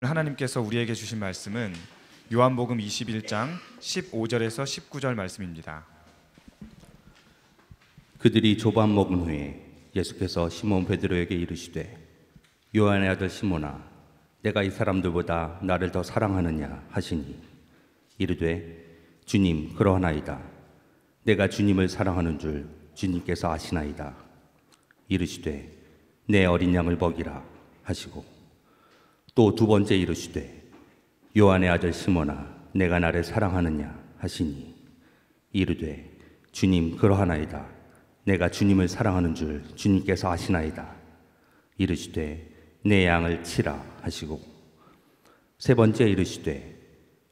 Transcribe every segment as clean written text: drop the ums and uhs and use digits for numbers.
하나님께서 우리에게 주신 말씀은 요한복음 21장 15절에서 19절 말씀입니다. 그들이 조반 먹은 후에 예수께서 시몬 베드로에게 이르시되 요한의 아들 시몬아 내가 이 사람들보다 나를 더 사랑하느냐 하시니 이르되 주님 그러하나이다. 내가 주님을 사랑하는 줄 주님께서 아시나이다. 이르시되 내 어린 양을 먹이라 하시고 또 두 번째 이르시되 요한의 아들 시몬아 내가 나를 사랑하느냐 하시니 이르되 주님 그러하나이다. 내가 주님을 사랑하는 줄 주님께서 아시나이다. 이르시되 내 양을 치라 하시고 세 번째 이르시되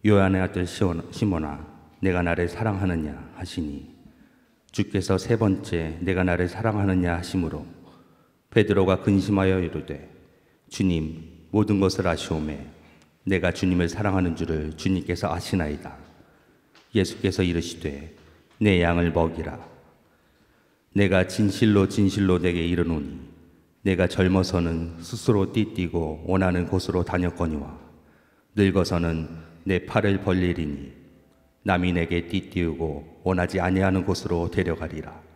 요한의 아들 시몬아 내가 나를 사랑하느냐 하시니 주께서 세 번째 내가 나를 사랑하느냐 하심으로 베드로가 근심하여 이르되 주님 모든 것을 아시오매 내가 주님을 사랑하는 줄을 주님께서 아시나이다. 예수께서 이르시되 내 양을 먹이라. 내가 진실로 진실로 내게 이르노니 내가 젊어서는 스스로 띠뛰고 원하는 곳으로 다녔거니와 늙어서는 내 팔을 벌리리니 남이 내게 띠띠우고 원하지 아니하는 곳으로 데려가리라.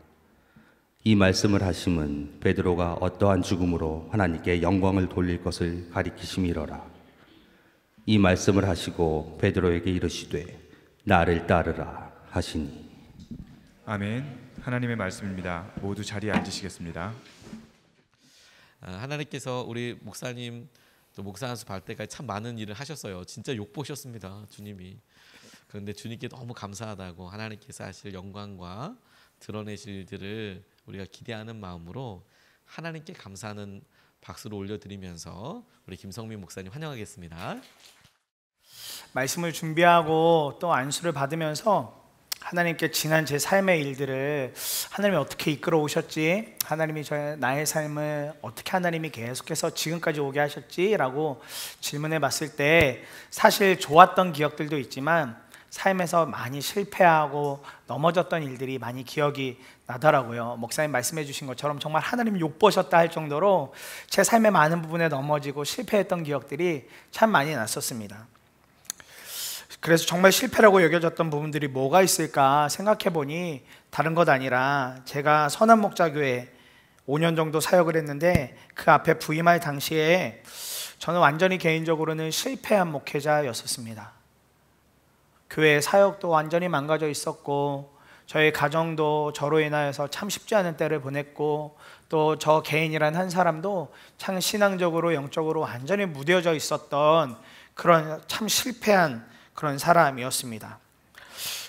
이 말씀을 하심은 베드로가 어떠한 죽음으로 하나님께 영광을 돌릴 것을 가리키심이로라. 이 말씀을 하시고 베드로에게 이르시되 나를 따르라 하시니. 아멘. 하나님의 말씀입니다. 모두 자리에 앉으시겠습니다. 하나님께서 우리 목사님 또 목사 한수 발 때까지 참 많은 일을 하셨어요. 진짜 욕 보셨습니다, 주님이. 그런데 주님께 너무 감사하다고 하나님께서 하실 영광과 드러내실 일들을 우리가 기대하는 마음으로 하나님께 감사하는 박수를 올려드리면서 우리 김성민 목사님 환영하겠습니다. 말씀을 준비하고 또 안수를 받으면서 하나님께 지난 제 삶의 일들을 하나님이 어떻게 이끌어 오셨지, 하나님이 나의 삶을 어떻게 하나님이 계속해서 지금까지 오게 하셨지라고 질문해 봤을 때 사실 좋았던 기억들도 있지만 삶에서 많이 실패하고 넘어졌던 일들이 많이 기억이 나더라고요. 목사님 말씀해 주신 것처럼 정말 하나님 욕보셨다 할 정도로 제 삶의 많은 부분에 넘어지고 실패했던 기억들이 참 많이 났었습니다. 그래서 정말 실패라고 여겨졌던 부분들이 뭐가 있을까 생각해 보니 다른 것 아니라 제가 선한목자교회 5년 정도 사역을 했는데 그 앞에 부임할 당시에 저는 완전히 개인적으로는 실패한 목회자였었습니다. 교회 사역도 완전히 망가져 있었고 저희 가정도 저로 인하여서 참 쉽지 않은 때를 보냈고 또 저 개인이란 한 사람도 참 신앙적으로 영적으로 완전히 무뎌져 있었던 그런 참 실패한 그런 사람이었습니다.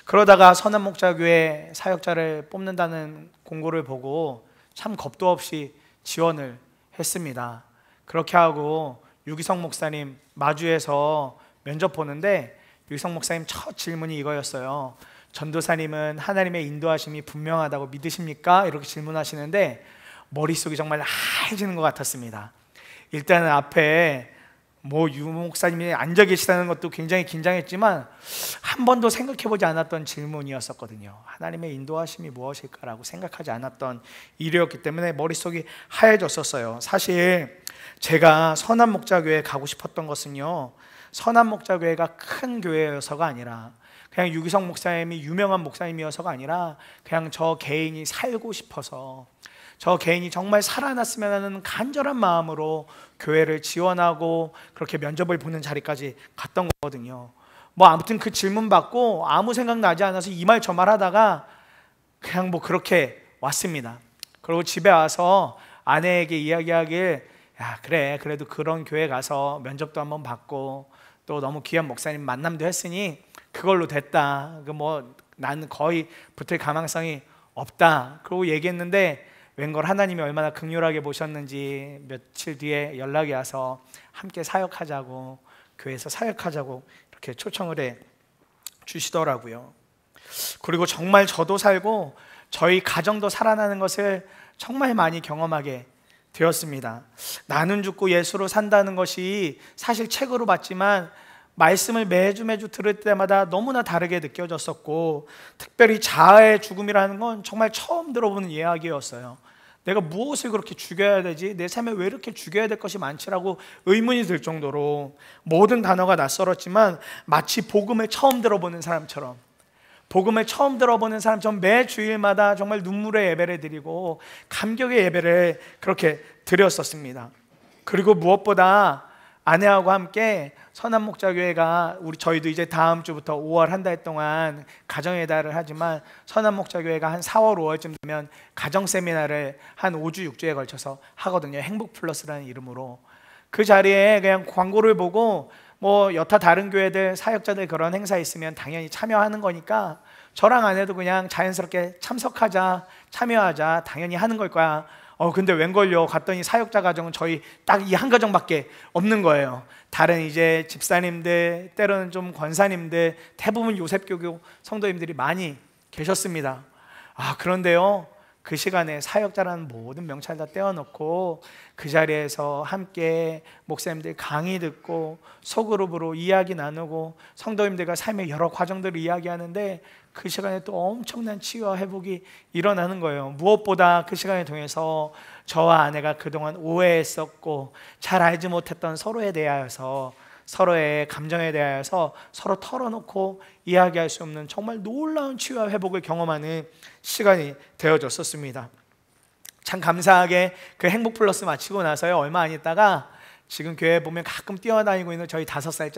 그러다가 선한목자교회 사역자를 뽑는다는 공고를 보고 참 겁도 없이 지원을 했습니다. 그렇게 하고 유기성 목사님 마주에서 면접 보는데 유기성 목사님 첫 질문이 이거였어요. 전도사님은 하나님의 인도하심이 분명하다고 믿으십니까? 이렇게 질문하시는데 머릿속이 정말 하얘지는 것 같았습니다. 일단은 앞에 유 목사님이 앉아 계시다는 것도 굉장히 긴장했지만 한 번도 생각해보지 않았던 질문이었었거든요. 하나님의 인도하심이 무엇일까라고 생각하지 않았던 일이었기 때문에 머릿속이 하얘졌었어요. 사실 제가 선한목자교회에 가고 싶었던 것은요, 선한목자교회가 큰 교회여서가 아니라 그냥 유기성 목사님이 유명한 목사님이어서가 아니라 그냥 저 개인이 살고 싶어서 저 개인이 정말 살아났으면 하는 간절한 마음으로 교회를 지원하고 그렇게 면접을 보는 자리까지 갔던 거거든요. 아무튼 그 질문 받고 아무 생각 나지 않아서 이 말 저 말 하다가 그냥 그렇게 왔습니다. 그리고 집에 와서 아내에게 이야기하길, 야 그래 그래도 그런 교회 가서 면접도 한번 받고 또 너무 귀한 목사님 만남도 했으니 그걸로 됐다. 나는 거의 붙을 가망성이 없다. 그러고 얘기했는데 웬걸 하나님이 얼마나 긍휼하게 보셨는지 며칠 뒤에 연락이 와서 함께 사역하자고, 교회에서 사역하자고 이렇게 초청을 해 주시더라고요. 그리고 정말 저도 살고 저희 가정도 살아나는 것을 정말 많이 경험하게 되었습니다. 나는 죽고 예수로 산다는 것이 사실 책으로 봤지만 말씀을 매주 들을 때마다 너무나 다르게 느껴졌었고, 특별히 자아의 죽음이라는 건 정말 처음 들어보는 이야기였어요. 내가 무엇을 그렇게 죽여야 되지? 내 삶에 왜 이렇게 죽여야 될 것이 많지라고 의문이 들 정도로 모든 단어가 낯설었지만 마치 복음을 처음 들어보는 사람처럼, 복음을 처음 들어보는 사람처럼 매 주일마다 정말 눈물의 예배를 드리고 감격의 예배를 그렇게 드렸었습니다. 그리고 무엇보다 아내하고 함께 선한목자교회가 저희도 이제 다음 주부터 5월 한 달 동안 가정의 달을 하지만 선한목자교회가 한 4월 5월쯤 되면 가정 세미나를 한 5주 6주에 걸쳐서 하거든요. 행복플러스라는 이름으로. 그 자리에 그냥 광고를 보고 뭐 여타 다른 교회들 사역자들 그런 행사 있으면 당연히 참여하는 거니까 저랑 아내도 그냥 자연스럽게 참석하자, 참여하자, 당연히 하는 걸 거야. 근데 웬걸요? 갔더니 사역자 가정은 저희 딱 이 한 가정밖에 없는 거예요. 다른 이제 집사님들, 때로는 좀 권사님들, 대부분 요셉교교 성도님들이 많이 계셨습니다. 그런데요, 그 시간에 사역자라는 모든 명찰 다 떼어놓고 그 자리에서 함께 목사님들 강의 듣고 소그룹으로 이야기 나누고 성도님들과 삶의 여러 과정들을 이야기하는데 그 시간에 또 엄청난 치유와 회복이 일어나는 거예요. 무엇보다 그 시간을 통해서 저와 아내가 그동안 오해했었고 잘 알지 못했던 서로에 대하여서, 서로의 감정에 대하여서 서로 털어놓고 이야기할 수 없는 정말 놀라운 치유와 회복을 경험하는 시간이 되어졌었습니다. 참 감사하게 그 행복플러스 마치고 나서요, 얼마 안 있다가 지금 교회에 보면 가끔 뛰어다니고 있는 저희 5살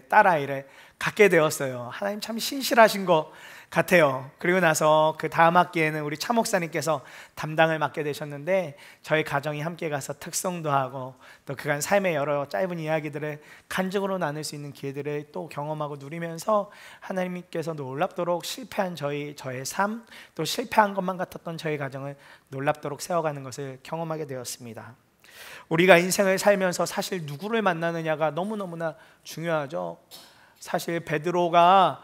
딸아이를 갖게 되었어요. 하나님 참 신실하신 것 같아요. 그리고 나서 그 다음 학기에는 우리 차 목사님께서 담당을 맡게 되셨는데 저희 가정이 함께 가서 특송도 하고 또 그간 삶의 여러 짧은 이야기들을 간증으로 나눌 수 있는 기회들을 또 경험하고 누리면서 하나님께서 놀랍도록 실패한 저의 삶, 또 실패한 것만 같았던 저희 가정을 놀랍도록 세워가는 것을 경험하게 되었습니다. 우리가 인생을 살면서 사실 누구를 만나느냐가 너무너무나 중요하죠. 사실 베드로가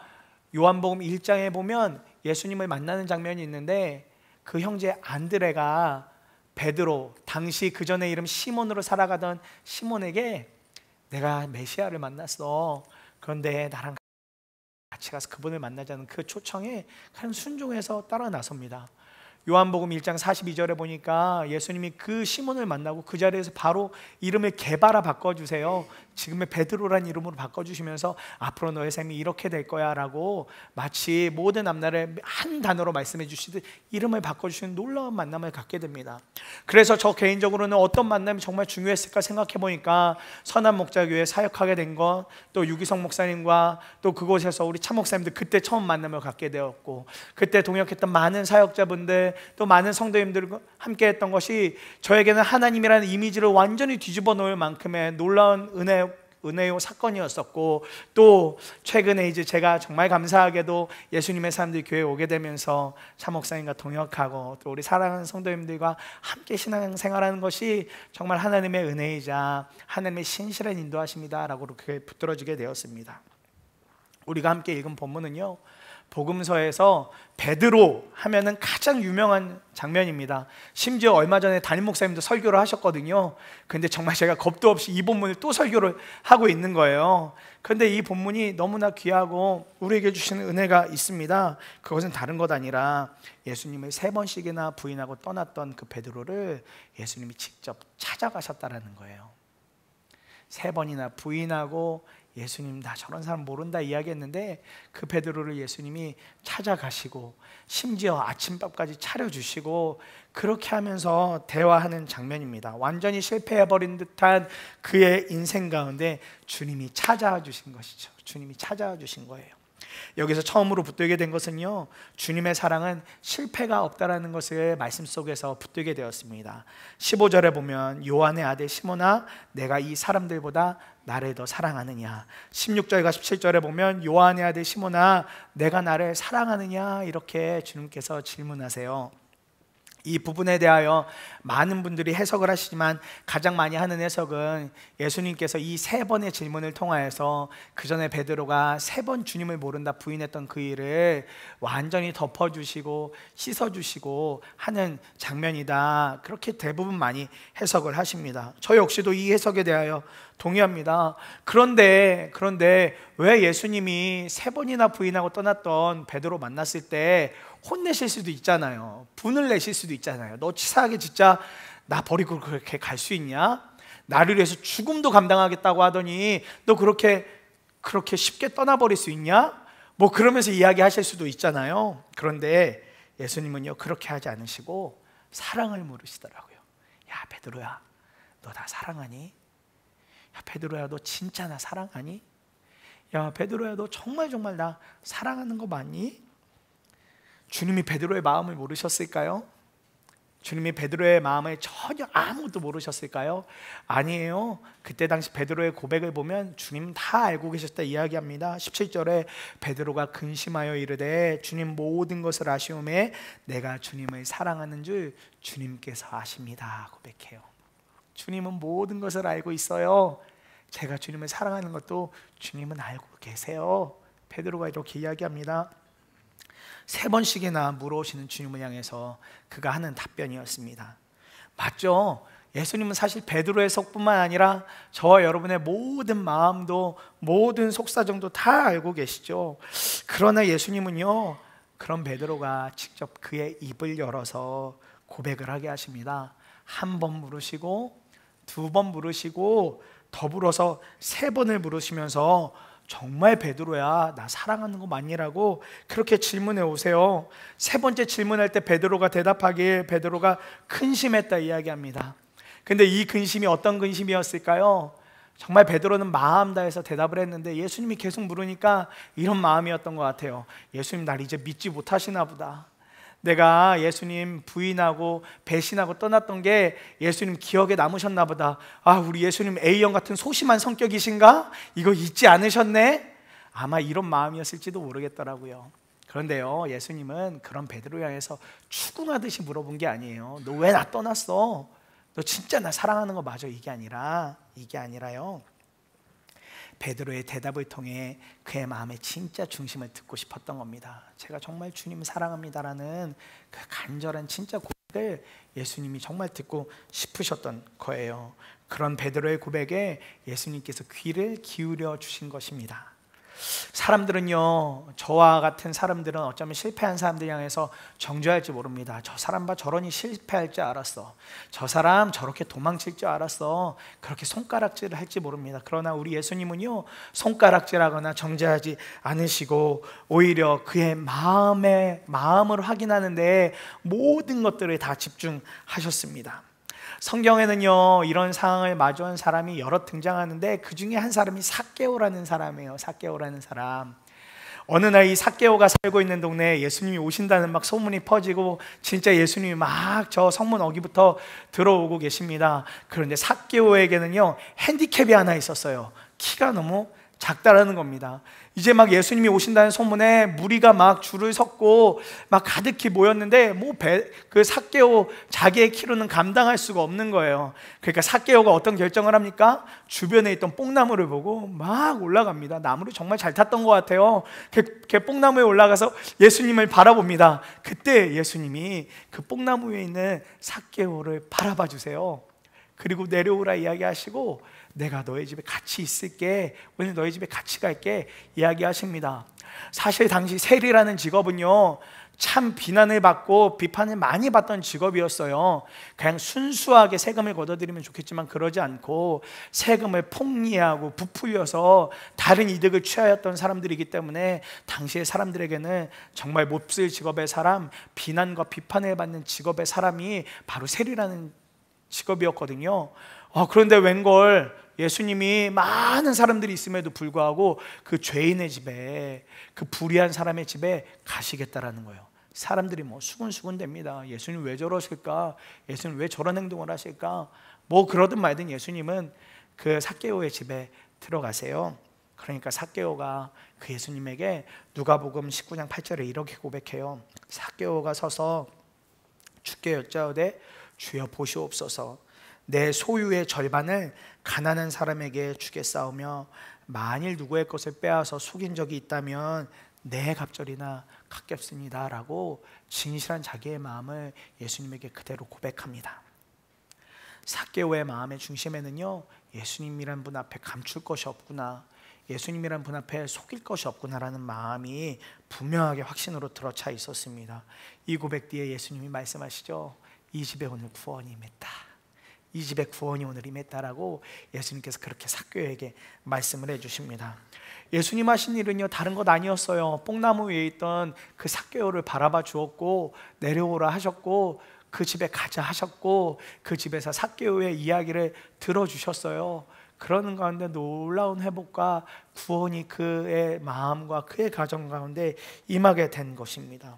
요한복음 1장에 보면 예수님을 만나는 장면이 있는데 그 형제 안드레가 베드로, 당시 그 전에 이름 시몬으로 살아가던 시몬에게 내가 메시아를 만났어. 그런데 나랑 같이 가서 그분을 만나자는 그 초청에 그냥 순종해서 따라 나섭니다. 요한복음 1장 42절에 보니까 예수님이 그 시몬을 만나고 그 자리에서 바로 이름을 게바라 바꿔주세요. 지금의 베드로란 이름으로 바꿔주시면서 앞으로 너의 삶이 이렇게 될 거야 라고 마치 모든 앞날을 한 단어로 말씀해 주시듯 이름을 바꿔주시는 놀라운 만남을 갖게 됩니다. 그래서 저 개인적으로는 어떤 만남이 정말 중요했을까 생각해 보니까 선한목자교회 사역하게 된 것, 또 유기성 목사님과 또 그곳에서 우리 차 목사님들 그때 처음 만남을 갖게 되었고 그때 동역했던 많은 사역자분들 또 많은 성도님들과 함께 했던 것이 저에게는 하나님이라는 이미지를 완전히 뒤집어 놓을 만큼의 놀라운 은혜요 사건이었었고 또 최근에 이제 제가 정말 감사하게도 예수님의 사람들이 교회에 오게 되면서 차 목사님과 동역하고 또 우리 사랑하는 성도님들과 함께 신앙생활하는 것이 정말 하나님의 은혜이자 하나님의 신실한 인도하심이다 라고 그렇게 붙들어지게 되었습니다. 우리가 함께 읽은 본문은요, 복음서에서 베드로 하면은 가장 유명한 장면입니다. 심지어 얼마 전에 담임 목사님도 설교를 하셨거든요. 근데 정말 제가 겁도 없이 이 본문을 또 설교를 하고 있는 거예요. 그런데 이 본문이 너무나 귀하고 우리에게 주시는 은혜가 있습니다. 그것은 다른 것 아니라 예수님을 3번씩이나 부인하고 떠났던 그 베드로를 예수님이 직접 찾아가셨다라는 거예요. 3번이나 부인하고 예수님 나 저런 사람 모른다 이야기했는데 그 베드로를 예수님이 찾아가시고 심지어 아침밥까지 차려주시고 그렇게 하면서 대화하는 장면입니다. 완전히 실패해버린 듯한 그의 인생 가운데 주님이 찾아와 주신 것이죠. 주님이 찾아와 주신 거예요. 여기서 처음으로 붙들게 된 것은요, 주님의 사랑은 실패가 없다라는 것을 말씀 속에서 붙들게 되었습니다. 15절에 보면 요한의 아들 시몬아 내가 이 사람들보다 나를 더 사랑하느냐. 16절과 17절에 보면 요한의 아들 시몬아 내가 나를 사랑하느냐 이렇게 주님께서 질문하세요. 이 부분에 대하여 많은 분들이 해석을 하시지만 가장 많이 하는 해석은 예수님께서 이 3번의 질문을 통하여서 그 전에 베드로가 3번 주님을 모른다 부인했던 그 일을 완전히 덮어주시고 씻어주시고 하는 장면이다, 그렇게 대부분 많이 해석을 하십니다. 저 역시도 이 해석에 대하여 동의합니다. 그런데 왜 예수님이 3번이나 부인하고 떠났던 베드로 만났을 때 혼내실 수도 있잖아요. 분을 내실 수도 있잖아요. 너 치사하게 진짜 나 버리고 그렇게 갈 수 있냐? 나를 위해서 죽음도 감당하겠다고 하더니 너 그렇게 쉽게 떠나버릴 수 있냐? 뭐 그러면서 이야기하실 수도 있잖아요. 그런데 예수님은요 그렇게 하지 않으시고 사랑을 물으시더라고요. 야 베드로야, 너 나 사랑하니? 야 베드로야, 너 진짜 나 사랑하니? 야 베드로야, 너 정말 나 사랑하는 거 맞니? 주님이 베드로의 마음을 모르셨을까요? 주님이 베드로의 마음을 전혀 아무것도 모르셨을까요? 아니에요. 그때 당시 베드로의 고백을 보면 주님 다 알고 계셨다 이야기합니다. 17절에 베드로가 근심하여 이르되 주님 모든 것을 아시오매 내가 주님을 사랑하는 줄 주님께서 아십니다 고백해요. 주님은 모든 것을 알고 있어요. 제가 주님을 사랑하는 것도 주님은 알고 계세요. 베드로가 이렇게 이야기합니다. 3번씩이나 물어오시는 주님을 향해서 그가 하는 답변이었습니다. 맞죠? 예수님은 사실 베드로의 속뿐만 아니라 저와 여러분의 모든 마음도 모든 속사정도 다 알고 계시죠. 그러나 예수님은요 그런 베드로가 직접 그의 입을 열어서 고백을 하게 하십니다. 1번 물으시고 2번 물으시고 더불어서 3번을 물으시면서 정말 베드로야 나 사랑하는 거 맞니라고 그렇게 질문해 오세요. 3번째 질문할 때 베드로가 대답하길 베드로가 근심했다 이야기합니다. 근데 이 근심이 어떤 근심이었을까요? 정말 베드로는 마음 다해서 대답을 했는데 예수님이 계속 물으니까 이런 마음이었던 것 같아요. 예수님 날 이제 믿지 못하시나 보다. 내가 예수님 부인하고 배신하고 떠났던 게 예수님 기억에 남으셨나 보다. 아 우리 예수님 A형 같은 소심한 성격이신가? 이거 잊지 않으셨네? 아마 이런 마음이었을지도 모르겠더라고요. 그런데요 예수님은 그런 베드로 향해서 추궁하듯이 물어본 게 아니에요. 너 왜 나 떠났어? 너 진짜 나 사랑하는 거 맞아? 이게 아니라요 베드로의 대답을 통해 그의 마음의 진짜 중심을 듣고 싶었던 겁니다. 제가 정말 주님을 사랑합니다라는 그 간절한 진짜 고백을 예수님이 정말 듣고 싶으셨던 거예요. 그런 베드로의 고백에 예수님께서 귀를 기울여 주신 것입니다. 사람들은요 저와 같은 사람들은 어쩌면 실패한 사람들 향해서 정죄할지 모릅니다. 저 사람 봐 저러니 실패할 줄 알았어. 저 사람 저렇게 도망칠 줄 알았어. 그렇게 손가락질을 할지 모릅니다. 그러나 우리 예수님은요 손가락질하거나 정죄하지 않으시고 오히려 그의 마음을 확인하는데 모든 것들을 다 집중하셨습니다. 성경에는요 이런 상황을 마주한 사람이 여러 등장하는데 그 중에 한 사람이 삭개오라는 사람이에요. 삭개오라는 사람. 어느 날 이 삭개오가 살고 있는 동네에 예수님이 오신다는 막 소문이 퍼지고 진짜 예수님이 막 저 성문 어기부터 들어오고 계십니다. 그런데 삭개오에게는요 핸디캡이 하나 있었어요. 키가 너무 작다라는 겁니다. 이제 막 예수님이 오신다는 소문에 무리가 막 줄을 섰고 막 가득히 모였는데 그 삭개오 자기의 키로는 감당할 수가 없는 거예요. 그러니까 삭개오가 어떤 결정을 합니까? 주변에 있던 뽕나무를 보고 막 올라갑니다. 나무를 정말 잘 탔던 것 같아요. 그 뽕나무에 올라가서 예수님을 바라봅니다. 그때 예수님이 그 뽕나무 위에 있는 삭개오를 바라봐 주세요. 그리고 내려오라 이야기하시고 내가 너희 집에 같이 있을게, 오늘 너희 집에 같이 갈게 이야기하십니다. 사실 당시 세리라는 직업은요 참 비난을 받고 비판을 많이 받던 직업이었어요. 그냥 순수하게 세금을 걷어들이면 좋겠지만 그러지 않고 세금을 폭리하고 부풀려서 다른 이득을 취하였던 사람들이기 때문에 당시의 사람들에게는 정말 몹쓸 직업의 사람, 비난과 비판을 받는 직업의 사람이 바로 세리라는 직업이었거든요. 그런데 웬걸 예수님이 많은 사람들이 있음에도 불구하고 그 죄인의 집에, 그 불의한 사람의 집에 가시겠다라는 거예요. 사람들이 뭐 수군수군 됩니다. 예수님 왜 저러실까? 예수님 왜 저런 행동을 하실까? 뭐 그러든 말든 예수님은 그 삭개오의 집에 들어가세요. 그러니까 삭개오가 그 예수님에게 누가복음 19장 8절에 이렇게 고백해요. 삭개오가 서서 주께 여짜오되 주여 보시옵소서, 내 소유의 절반을 가난한 사람에게 주겠사오며 만일 누구의 것을 빼앗아 속인 적이 있다면 내 갑절이나 갚겠습니다 라고 진실한 자기의 마음을 예수님에게 그대로 고백합니다. 삭개오의 마음의 중심에는요 예수님이란 분 앞에 감출 것이 없구나, 예수님이란 분 앞에 속일 것이 없구나라는 마음이 분명하게 확신으로 들어차 있었습니다. 이 고백 뒤에 예수님이 말씀하시죠. 이 집에 오늘 구원이 임했다, 이 집에 구원이 오늘 임했다라고 예수님께서 그렇게 삭개오에게 말씀을 해주십니다. 예수님 하신 일은요, 다른 것 아니었어요. 뽕나무 위에 있던 그 삭개오를 바라봐 주었고, 내려오라 하셨고, 그 집에 가자 하셨고, 그 집에서 삭개오의 이야기를 들어주셨어요. 그러는 가운데 놀라운 회복과 구원이 그의 마음과 그의 가정 가운데 임하게 된 것입니다.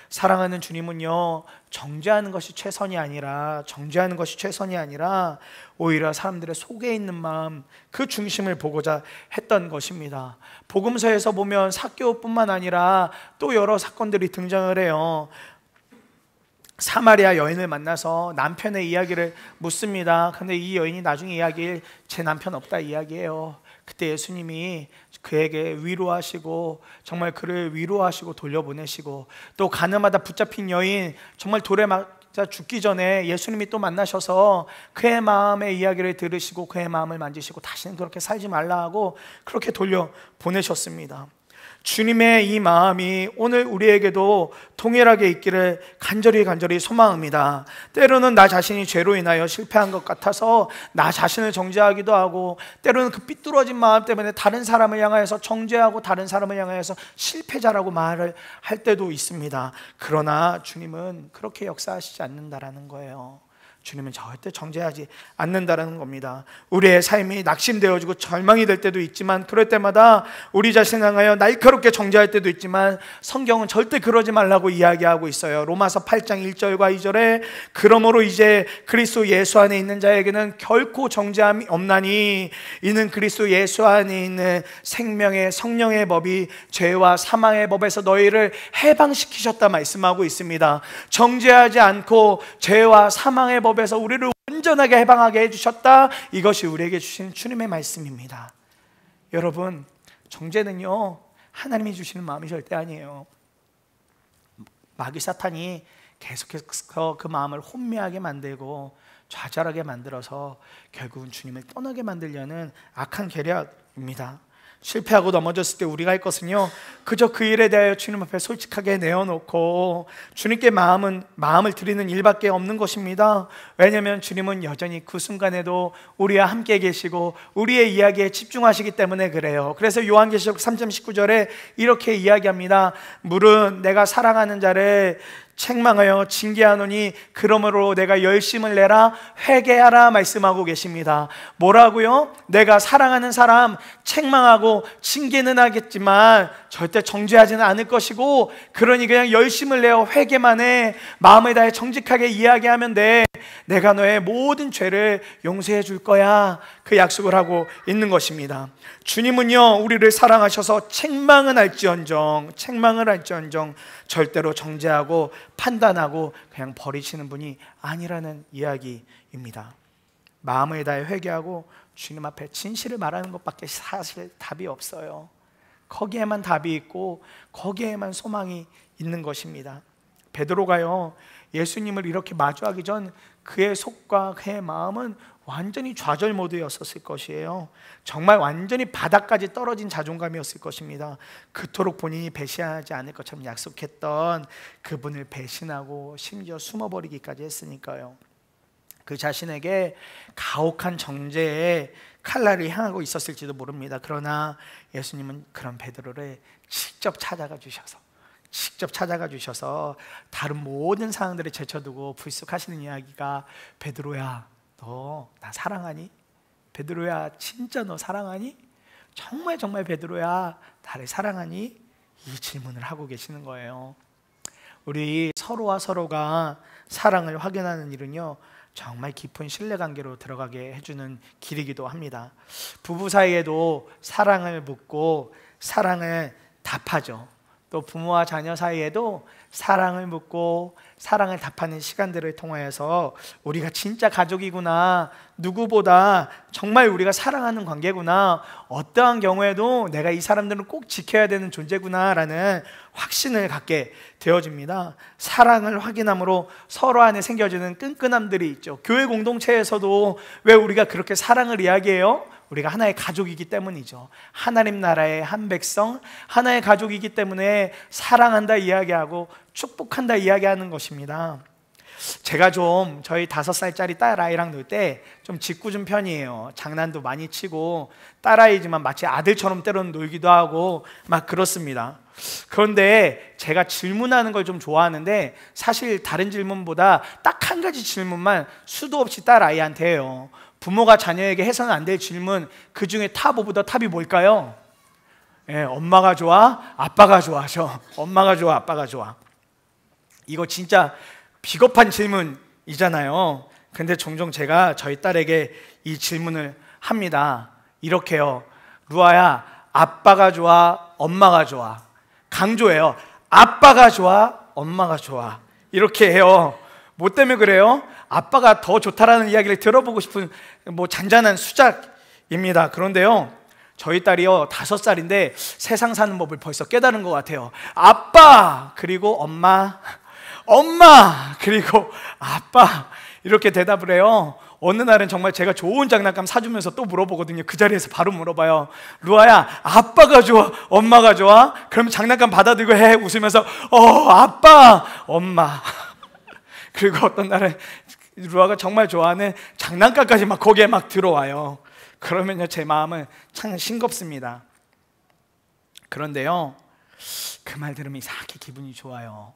사랑하는 주님은요, 정죄하는 것이 최선이 아니라 오히려 사람들의 속에 있는 마음, 그 중심을 보고자 했던 것입니다. 복음서에서 보면 삭개오뿐만 아니라 또 여러 사건들이 등장을 해요. 사마리아 여인을 만나서 남편의 이야기를 묻습니다. 근데 이 여인이 나중에 이야기를 제 남편 없다 이야기해요. 그때 예수님이 그에게 위로하시고, 정말 그를 위로하시고 돌려보내시고, 또 가늠하다 붙잡힌 여인 정말 돌에 맞아 죽기 전에 예수님이 또 만나셔서 그의 마음의 이야기를 들으시고 그의 마음을 만지시고 다시는 그렇게 살지 말라 하고 그렇게 돌려보내셨습니다. 주님의 이 마음이 오늘 우리에게도 동일하게 있기를 간절히 소망합니다. 때로는 나 자신이 죄로 인하여 실패한 것 같아서 나 자신을 정죄하기도 하고, 때로는 그 삐뚤어진 마음 때문에 다른 사람을 향하여서 정죄하고 다른 사람을 향하여서 실패자라고 말을 할 때도 있습니다. 그러나 주님은 그렇게 역사하시지 않는다라는 거예요. 주님은 절대 정죄하지 않는다는 겁니다. 우리의 삶이 낙심되어지고 절망이 될 때도 있지만, 그럴 때마다 우리 자신을 향하여 날카롭게 정죄할 때도 있지만, 성경은 절대 그러지 말라고 이야기하고 있어요. 로마서 8장 1절과 2절에 그러므로 이제 그리스도 예수 안에 있는 자에게는 결코 정죄함이 없나니 이는 그리스도 예수 안에 있는 생명의 성령의 법이 죄와 사망의 법에서 너희를 해방시키셨다 말씀하고 있습니다. 정죄하지 않고 죄와 사망의 법 에서 우리를 온전하게 해방하게 해주셨다. 이것이 우리에게 주신 주님의 말씀입니다. 여러분, 정죄는요, 하나님이 주시는 마음이 절대 아니에요. 마귀 사탄이 계속해서 그 마음을 혼미하게 만들고 좌절하게 만들어서 결국은 주님을 떠나게 만들려는 악한 계략입니다. 실패하고 넘어졌을 때 우리가 할 것은요, 그저 그 일에 대하여 주님 앞에 솔직하게 내어놓고 주님께 마음을 드리는 일밖에 없는 것입니다. 왜냐하면 주님은 여전히 그 순간에도 우리와 함께 계시고 우리의 이야기에 집중하시기 때문에 그래요. 그래서 요한계시록 3장 19절에 이렇게 이야기합니다. 물은 내가 사랑하는 자를 책망하여 징계하노니 그러므로 내가 열심을 내라 회개하라 말씀하고 계십니다. 뭐라고요? 내가 사랑하는 사람 책망하고 징계는 하겠지만 절대 정죄하지는 않을 것이고, 그러니 그냥 열심을 내어 회개만 해, 마음을 다해 정직하게 이야기하면 돼, 내가 너의 모든 죄를 용서해 줄 거야, 그 약속을 하고 있는 것입니다. 주님은요, 우리를 사랑하셔서 책망은 할지언정 절대로 정죄하고 판단하고 그냥 버리시는 분이 아니라는 이야기입니다. 마음을 다해 회개하고 주님 앞에 진실을 말하는 것밖에 사실 답이 없어요. 거기에만 답이 있고 거기에만 소망이 있는 것입니다. 베드로가요, 예수님을 이렇게 마주하기 전 그의 속과 그의 마음은 완전히 좌절 모드였었을 것이에요. 정말 완전히 바닥까지 떨어진 자존감이었을 것입니다. 그토록 본인이 배신하지 않을 것처럼 약속했던 그분을 배신하고 심지어 숨어버리기까지 했으니까요. 그 자신에게 가혹한 정죄의 칼날을 향하고 있었을지도 모릅니다. 그러나 예수님은 그런 베드로를 직접 찾아가 주셔서 다른 모든 상황들을 제쳐두고 불쑥하시는 이야기가, 베드로야, 너 나 사랑하니? 베드로야, 진짜 너 사랑하니? 정말 베드로야, 나를 사랑하니? 이 질문을 하고 계시는 거예요. 우리 서로와 서로가 사랑을 확인하는 일은요, 정말 깊은 신뢰관계로 들어가게 해주는 길이기도 합니다. 부부 사이에도 사랑을 묻고 사랑을 답하죠. 또 부모와 자녀 사이에도 사랑을 묻고 사랑을 답하는 시간들을 통하여서 우리가 진짜 가족이구나, 누구보다 정말 우리가 사랑하는 관계구나, 어떠한 경우에도 내가 이 사람들은 꼭 지켜야 되는 존재구나라는 확신을 갖게 되어집니다. 사랑을 확인함으로 서로 안에 생겨지는 끈끈함들이 있죠. 교회 공동체에서도 왜 우리가 그렇게 사랑을 이야기해요? 우리가 하나의 가족이기 때문이죠. 하나님 나라의 한 백성, 하나의 가족이기 때문에 사랑한다 이야기하고 축복한다 이야기하는 것입니다. 제가 좀 저희 5살짜리 딸아이랑 놀 때 좀 짓궂은 편이에요. 장난도 많이 치고 딸아이지만 마치 아들처럼 때로는 놀기도 하고 막 그렇습니다. 그런데 제가 질문하는 걸 좀 좋아하는데 사실 다른 질문보다 딱 한 가지 질문만 수도 없이 딸아이한테 해요. 부모가 자녀에게 해서는 안 될 질문, 그 중에 탑 오브 더 탑이 뭘까요? 엄마가 좋아? 아빠가 좋아하죠. 엄마가 좋아? 아빠가 좋아? 이거 진짜 비겁한 질문이잖아요. 근데 종종 제가 저희 딸에게 이 질문을 합니다. 이렇게요. 루아야, 아빠가 좋아? 엄마가 좋아? 강조해요. 아빠가 좋아? 엄마가 좋아? 이렇게 해요. 뭐 때문에 그래요? 아빠가 더 좋다라는 이야기를 들어보고 싶은 잔잔한 수작입니다. 그런데요, 저희 딸이요 5살인데 세상 사는 법을 벌써 깨달은 것 같아요. 아빠 그리고 엄마, 엄마 그리고 아빠, 이렇게 대답을 해요. 어느 날은 정말 제가 좋은 장난감 사주면서 또 물어보거든요. 그 자리에서 바로 물어봐요. 루아야, 아빠가 좋아? 엄마가 좋아? 그럼 장난감 받아들고 해 웃으면서 아빠, 엄마. 그리고 어떤 날은 루아가 정말 좋아하는 장난감까지 막 거기에 막 들어와요. 그러면요 제 마음은 참 싱겁습니다. 그런데요, 그 말 들으면 이상하게 기분이 좋아요.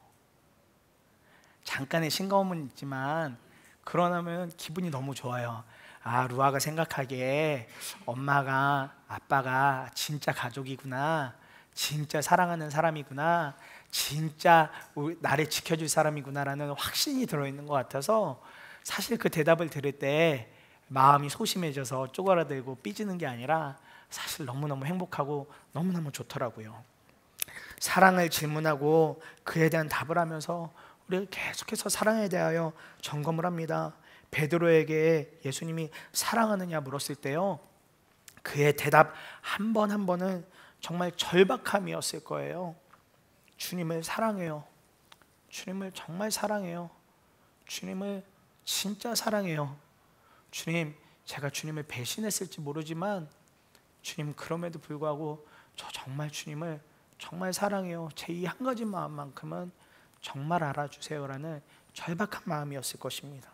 잠깐의 싱거움은 있지만 그러나면 기분이 너무 좋아요. 아, 루아가 생각하기에 엄마가, 아빠가 진짜 가족이구나, 진짜 사랑하는 사람이구나, 진짜 나를 지켜줄 사람이구나라는 확신이 들어있는 것 같아서 사실 그 대답을 들을 때 마음이 소심해져서 쪼그라들고 삐지는 게 아니라 사실 너무너무 행복하고 너무너무 좋더라고요. 사랑을 질문하고 그에 대한 답을 하면서 우리가 계속해서 사랑에 대하여 점검을 합니다. 베드로에게 예수님이 사랑하느냐 물었을 때요, 그의 대답 한 번 한 번은 정말 절박함이었을 거예요. 주님을 사랑해요. 주님을 정말 사랑해요. 주님을 진짜 사랑해요. 주님, 제가 주님을 배신했을지 모르지만 주님, 그럼에도 불구하고 저 정말 주님을 정말 사랑해요. 제 이 한 가지 마음만큼은 정말 알아주세요라는 절박한 마음이었을 것입니다.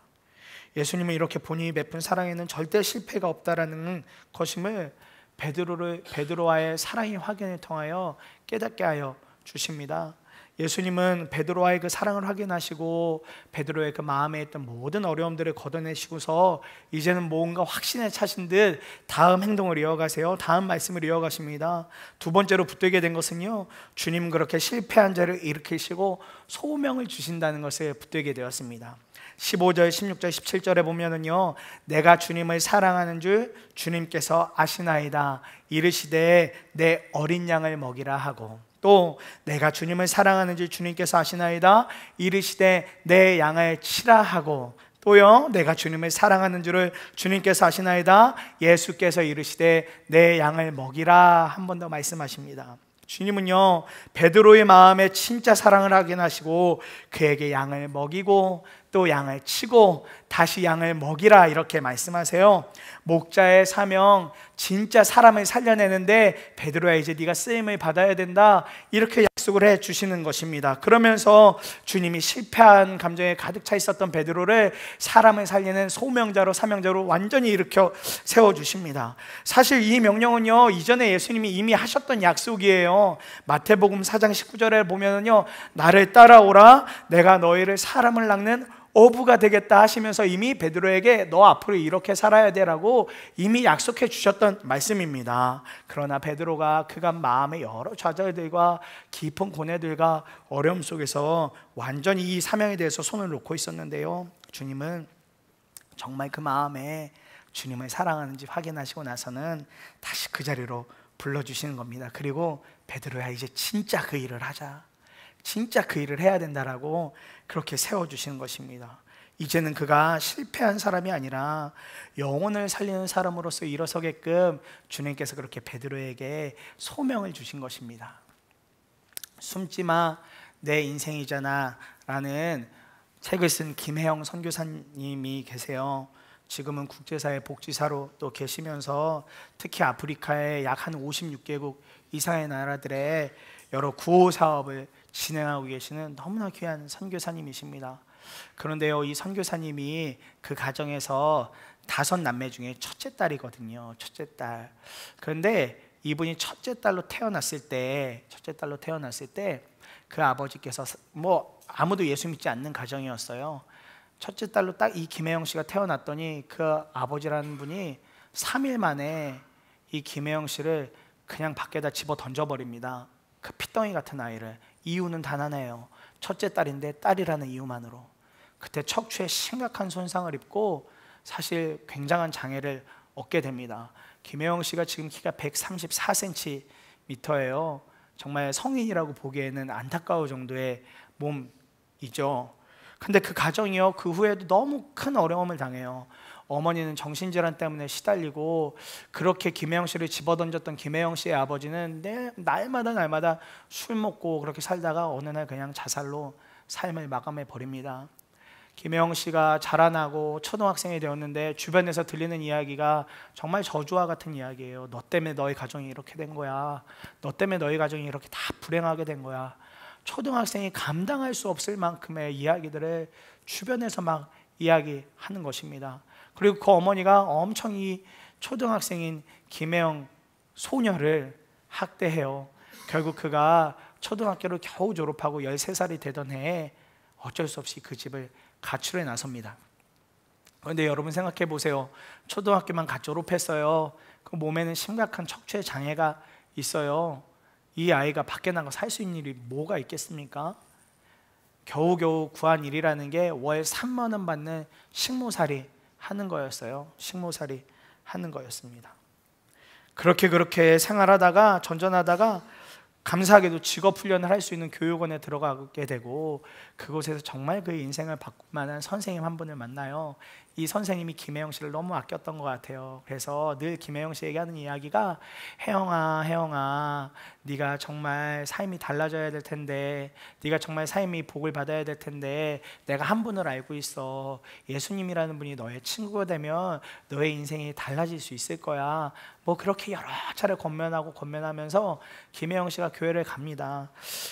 예수님은 이렇게 본인이 베푼 사랑에는 절대 실패가 없다라는 것임을 베드로와의 사랑의 확인을 통하여 깨닫게 하여 주십니다. 예수님은 베드로와의 그 사랑을 확인하시고 베드로의 그 마음에 있던 모든 어려움들을 걷어내시고서 이제는 뭔가 확신에 차신 듯 다음 행동을 이어가세요. 다음 말씀을 이어가십니다. 두 번째로 붙들게 된 것은요, 주님 그렇게 실패한 자를 일으키시고 소명을 주신다는 것을 붙들게 되었습니다. 15절, 16절, 17절에 보면은요, 내가 주님을 사랑하는 줄 주님께서 아시나이다. 이르시되 내 어린 양을 먹이라 하고, 또 내가 주님을 사랑하는 줄 주님께서 아시나이다. 이르시되 내 양을 치라 하고, 또요, 내가 주님을 사랑하는 줄을 주님께서 아시나이다. 예수께서 이르시되 내 양을 먹이라. 한 번 더 말씀하십니다. 주님은요, 베드로의 마음에 진짜 사랑을 확인하시고 그에게 양을 먹이고 또 양을 치고 다시 양을 먹이라 이렇게 말씀하세요. 목자의 사명, 진짜 사람을 살려내는데 베드로야, 이제 네가 쓰임을 받아야 된다, 이렇게 약속을 해 주시는 것입니다. 그러면서 주님이 실패한 감정에 가득 차 있었던 베드로를 사람을 살리는 소명자로, 사명자로 완전히 일으켜 세워주십니다. 사실 이 명령은요, 이전에 예수님이 이미 하셨던 약속이에요. 마태복음 4장 19절에 보면은요, 나를 따라오라, 내가 너희를 사람을 낚는 어부가 되겠다 하시면서 이미 베드로에게 너 앞으로 이렇게 살아야 되라고 이미 약속해 주셨던 말씀입니다. 그러나 베드로가 그간 마음의 여러 좌절들과 깊은 고뇌들과 어려움 속에서 완전히 이 사명에 대해서 손을 놓고 있었는데요, 주님은 정말 그 마음에 주님을 사랑하는지 확인하시고 나서는 다시 그 자리로 불러주시는 겁니다. 그리고 베드로야, 이제 진짜 그 일을 하자, 진짜 그 일을 해야 된다라고 그렇게 세워주시는 것입니다. 이제는 그가 실패한 사람이 아니라 영혼을 살리는 사람으로서 일어서게끔 주님께서 그렇게 베드로에게 소명을 주신 것입니다. 숨지마 내 인생이잖아 라는 책을 쓴 김혜영 선교사님이 계세요. 지금은 국제사회 복지사로 또 계시면서 특히 아프리카의 약 한 56개국 이상의 나라들의 여러 구호 사업을 진행하고 계시는 너무나 귀한 선교사님이십니다. 그런데요, 이 선교사님이 그 가정에서 5남매 중에 첫째 딸이거든요. 첫째 딸. 그런데 이분이 첫째 딸로 태어났을 때 그 아버지께서 뭐 아무도 예수 믿지 않는 가정이었어요. 첫째 딸로 딱 이 김혜영 씨가 태어났더니 그 아버지라는 분이 3일 만에 이 김혜영 씨를 그냥 밖에다 집어 던져버립니다. 그 피덩이 같은 아이를. 이유는 단 하나예요. 첫째 딸인데 딸이라는 이유만으로. 그때 척추에 심각한 손상을 입고 사실 굉장한 장애를 얻게 됩니다. 김혜영 씨가 지금 키가 134cm예요. 정말 성인이라고 보기에는 안타까울 정도의 몸이죠. 근데 그 가정이요, 그 후에도 너무 큰 어려움을 당해요. 어머니는 정신질환 때문에 시달리고, 그렇게 김혜영 씨를 집어던졌던 김혜영 씨의 아버지는 날마다 술 먹고 그렇게 살다가 어느 날 그냥 자살로 삶을 마감해 버립니다. 김혜영 씨가 자라나고 초등학생이 되었는데 주변에서 들리는 이야기가 정말 저주와 같은 이야기예요. 너 때문에 너희 가정이 이렇게 된 거야. 너 때문에 너희 가정이 이렇게 다 불행하게 된 거야. 초등학생이 감당할 수 없을 만큼의 이야기들을 주변에서 막 이야기하는 것입니다. 그리고 그 어머니가 엄청 이 초등학생인 김혜영 소녀를 학대해요. 결국 그가 초등학교를 겨우 졸업하고 13살이 되던 해에 어쩔 수 없이 그 집을 가출해 나섭니다. 그런데 여러분 생각해 보세요. 초등학교만 갓 졸업했어요. 그 몸에는 심각한 척추의 장애가 있어요. 이 아이가 밖에 나가 살 수 있는 일이 뭐가 있겠습니까? 겨우겨우 구한 일이라는 게 월 3만 원 받는 식모살이 하는 거였어요. 식모살이 하는 거였습니다. 그렇게 생활하다가 전전하다가 감사하게도 직업 훈련을 할 수 있는 교육원에 들어가게 되고, 그곳에서 정말 그의 인생을 바꿀 만한 선생님 한 분을 만나요. 이 선생님이 김혜영 씨를 너무 아꼈던 것 같아요. 그래서 늘 김혜영 씨에게 하는 이야기가, 혜영아, 네가 정말 삶이 달라져야 될 텐데, 네가 정말 삶이 복을 받아야 될 텐데, 내가 한 분을 알고 있어. 예수님이라는 분이 너의 친구가 되면 너의 인생이 달라질 수 있을 거야. 뭐 그렇게 여러 차례 권면하면서 김혜영 씨가 교회를 갑니다.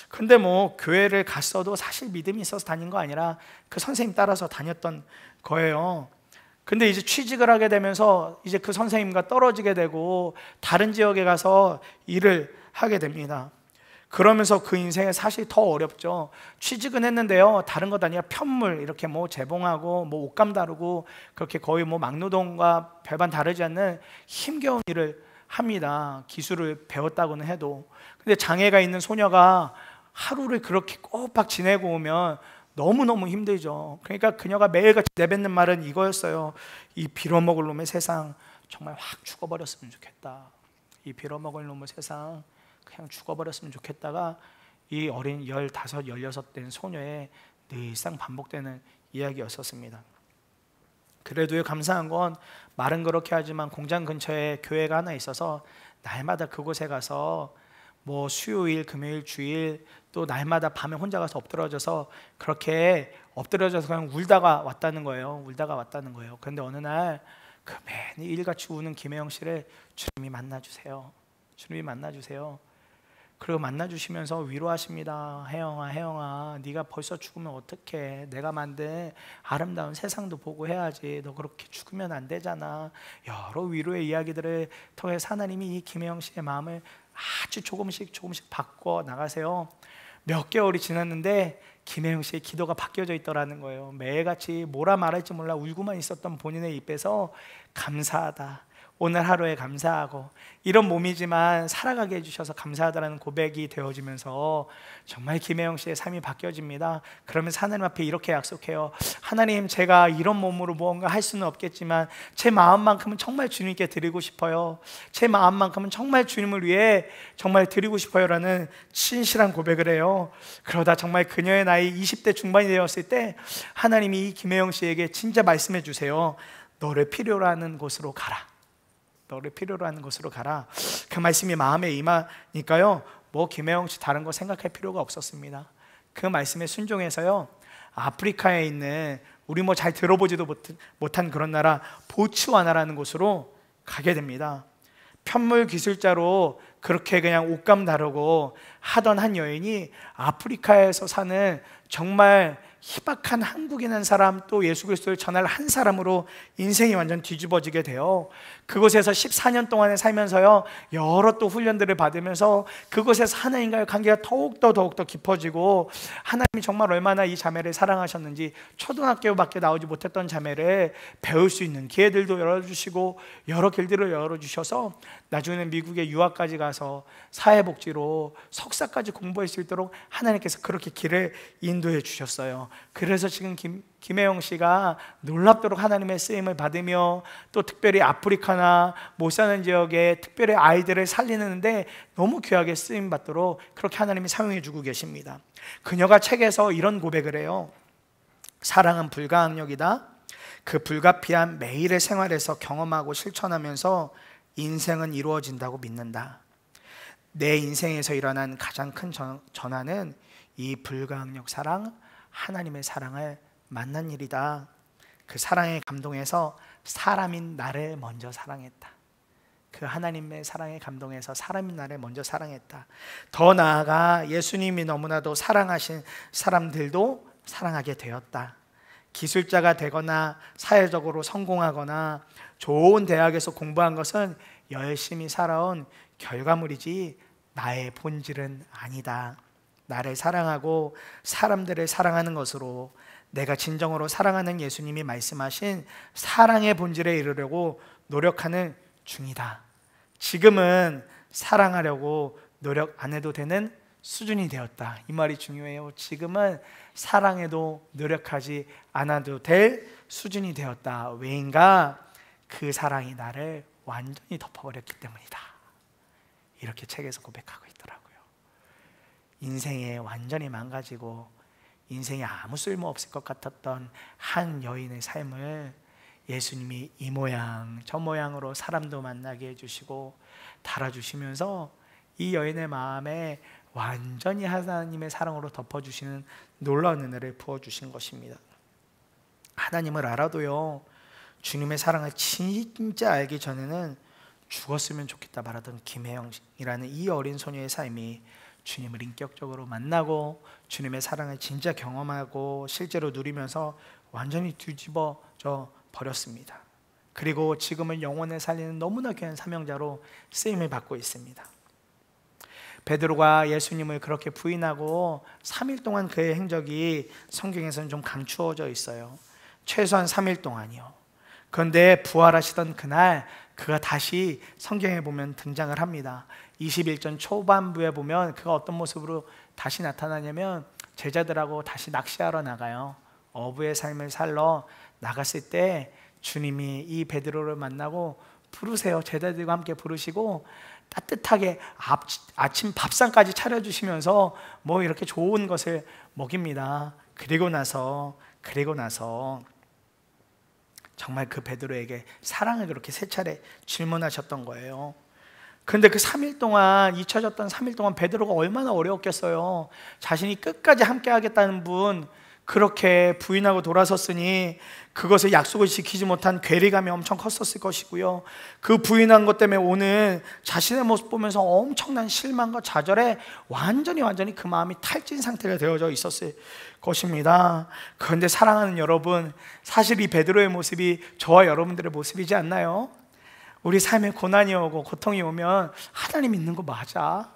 근데 뭐 교회를 갔어도 사실 믿음이 있어서 다닌 거 아니라 그 선생님 따라서 다녔던 거예요. 근데 이제 취직을 하게 되면서 이제 그 선생님과 떨어지게 되고 다른 지역에 가서 일을 하게 됩니다. 그러면서 그 인생에 사실 더 어렵죠. 취직은 했는데요, 다른 것 아니라 편물 이렇게 뭐 재봉하고 뭐 옷감 다루고 그렇게 거의 뭐 막노동과 별반 다르지 않는 힘겨운 일을 합니다. 기술을 배웠다고는 해도. 근데 장애가 있는 소녀가 하루를 그렇게 꼬박 지내고 오면 너무너무 힘들죠. 그러니까 그녀가 매일같이 내뱉는 말은 이거였어요. 이 빌어먹을 놈의 세상 정말 확 죽어버렸으면 좋겠다. 이 빌어먹을 놈의 세상 그냥 죽어버렸으면 좋겠다가 이 어린 15, 16 된 소녀의 늘상 반복되는 이야기였었습니다. 그래도 감사한 건 말은 그렇게 하지만 공장 근처에 교회가 하나 있어서 날마다 그곳에 가서 뭐 수요일, 금요일, 주일 또 날마다 밤에 혼자 가서 엎드려져서 그렇게 엎드려져서 그냥 울다가 왔다는 거예요. 그런데 어느 날 그 매일 일같이 우는 김혜영 씨를 주님이 만나주세요. 그리고 만나주시면서 위로하십니다. 혜영아, 네가 벌써 죽으면 어떡해. 내가 만든 아름다운 세상도 보고 해야지. 너 그렇게 죽으면 안 되잖아. 여러 위로의 이야기들을 통해서 하나님이 이 김혜영 씨의 마음을 아주 조금씩 바꿔 나가세요. 몇 개월이 지났는데 김혜영 씨의 기도가 바뀌어져 있더라는 거예요. 매일같이 뭐라 말할지 몰라 울고만 있었던 본인의 입에서 감사하다, 오늘 하루에 감사하고 이런 몸이지만 살아가게 해주셔서 감사하다라는 고백이 되어지면서 정말 김혜영 씨의 삶이 바뀌어집니다. 그러면서 하나님 앞에 이렇게 약속해요. 하나님, 제가 이런 몸으로 무언가 할 수는 없겠지만 제 마음만큼은 정말 주님께 드리고 싶어요. 제 마음만큼은 정말 주님을 위해 정말 드리고 싶어요 라는 진실한 고백을 해요. 그러다 정말 그녀의 나이 20대 중반이 되었을 때 하나님이 김혜영 씨에게 진짜 말씀해 주세요. 너를 필요로 하는 곳으로 가라. 너를 필요로 하는 곳으로 가라. 그 말씀이 마음에 임하니까요, 뭐 김혜영 씨 다른 거 생각할 필요가 없었습니다. 그 말씀에 순종해서요, 아프리카에 있는 우리 뭐 잘 들어보지도 못한 그런 나라 보츠와나라는 곳으로 가게 됩니다. 편물 기술자로 그렇게 그냥 옷감 다루고 하던 한 여인이 아프리카에서 사는 정말 희박한 한국인 한 사람, 또 예수 그리스도를 전할 한 사람으로 인생이 완전 뒤집어지게 돼요. 그곳에서 14년 동안에 살면서요, 여러 또 훈련들을 받으면서 그곳에서 하나님과의 관계가 더욱더 깊어지고, 하나님이 정말 얼마나 이 자매를 사랑하셨는지 초등학교밖에 나오지 못했던 자매를 배울 수 있는 기회들도 열어주시고 여러 길들을 열어주셔서 나중에는 미국에 유학까지 가서 사회복지로 석사까지 공부할 수 있도록 하나님께서 그렇게 길을 인도해 주셨어요. 그래서 지금 김혜영 씨가 놀랍도록 하나님의 쓰임을 받으며 또 특별히 아프리카나 못 사는 지역에 특별히 아이들을 살리는데 너무 귀하게 쓰임 받도록 그렇게 하나님이 사용해 주고 계십니다. 그녀가 책에서 이런 고백을 해요. 사랑은 불가항력이다. 그 불가피한 매일의 생활에서 경험하고 실천하면서 인생은 이루어진다고 믿는다. 내 인생에서 일어난 가장 큰 전환은 이 불가항력 사랑, 하나님의 사랑을 만난 일이다. 그 사랑에 감동해서 사람인 나를 먼저 사랑했다. 그 하나님의 사랑에 감동해서 사람인 나를 먼저 사랑했다. 더 나아가 예수님이 너무나도 사랑하신 사람들도 사랑하게 되었다. 기술자가 되거나 사회적으로 성공하거나 좋은 대학에서 공부한 것은 열심히 살아온 결과물이지 나의 본질은 아니다. 나를 사랑하고 사람들을 사랑하는 것으로 내가 진정으로 사랑하는 예수님이 말씀하신 사랑의 본질에 이르려고 노력하는 중이다. 지금은 사랑하려고 노력 안 해도 되는 수준이 되었다. 이 말이 중요해요. 지금은 사랑해도 노력하지 않아도 될 수준이 되었다. 왜인가? 그 사랑이 나를 완전히 덮어버렸기 때문이다. 이렇게 책에서 고백하고 있더라고요. 인생에 완전히 망가지고 인생에 아무 쓸모 없을 것 같았던 한 여인의 삶을 예수님이 이 모양 저 모양으로 사람도 만나게 해주시고 달아주시면서 이 여인의 마음에 완전히 하나님의 사랑으로 덮어주시는 놀라운 은혜를 부어주신 것입니다. 하나님을 알아도요, 주님의 사랑을 진짜 알기 전에는 죽었으면 좋겠다 말하던 김혜영이라는 이 어린 소녀의 삶이 주님을 인격적으로 만나고 주님의 사랑을 진짜 경험하고 실제로 누리면서 완전히 뒤집어져 버렸습니다. 그리고 지금은 영혼을 살리는 너무나 귀한 사명자로 쓰임을 받고 있습니다. 베드로가 예수님을 그렇게 부인하고 3일 동안 그의 행적이 성경에서는 좀 감추어져 있어요. 최소한 3일 동안이요. 그런데 부활하시던 그날 그가 다시 성경에 보면 등장을 합니다. 21전 초반부에 보면 그가 어떤 모습으로 다시 나타나냐면 제자들하고 다시 낚시하러 나가요. 어부의 삶을 살러 나갔을 때 주님이 이 베드로를 만나고 부르세요. 제자들과 함께 부르시고 따뜻하게 아침 밥상까지 차려주시면서 뭐 이렇게 좋은 것을 먹입니다. 그리고 나서 정말 그 베드로에게 사랑을 그렇게 세 차례 질문하셨던 거예요. 그런데 그 3일 동안 잊혀졌던 3일 동안 베드로가 얼마나 어려웠겠어요. 자신이 끝까지 함께 하겠다는 분 그렇게 부인하고 돌아섰으니 그것을 약속을 지키지 못한 괴리감이 엄청 컸었을 것이고요. 그 부인한 것 때문에 오늘 자신의 모습 보면서 엄청난 실망과 좌절에 완전히 그 마음이 탈진 상태가 되어져 있었을 것입니다. 그런데 사랑하는 여러분, 사실 이 베드로의 모습이 저와 여러분들의 모습이지 않나요? 우리 삶에 고난이 오고 고통이 오면 하나님 믿는 거 맞아?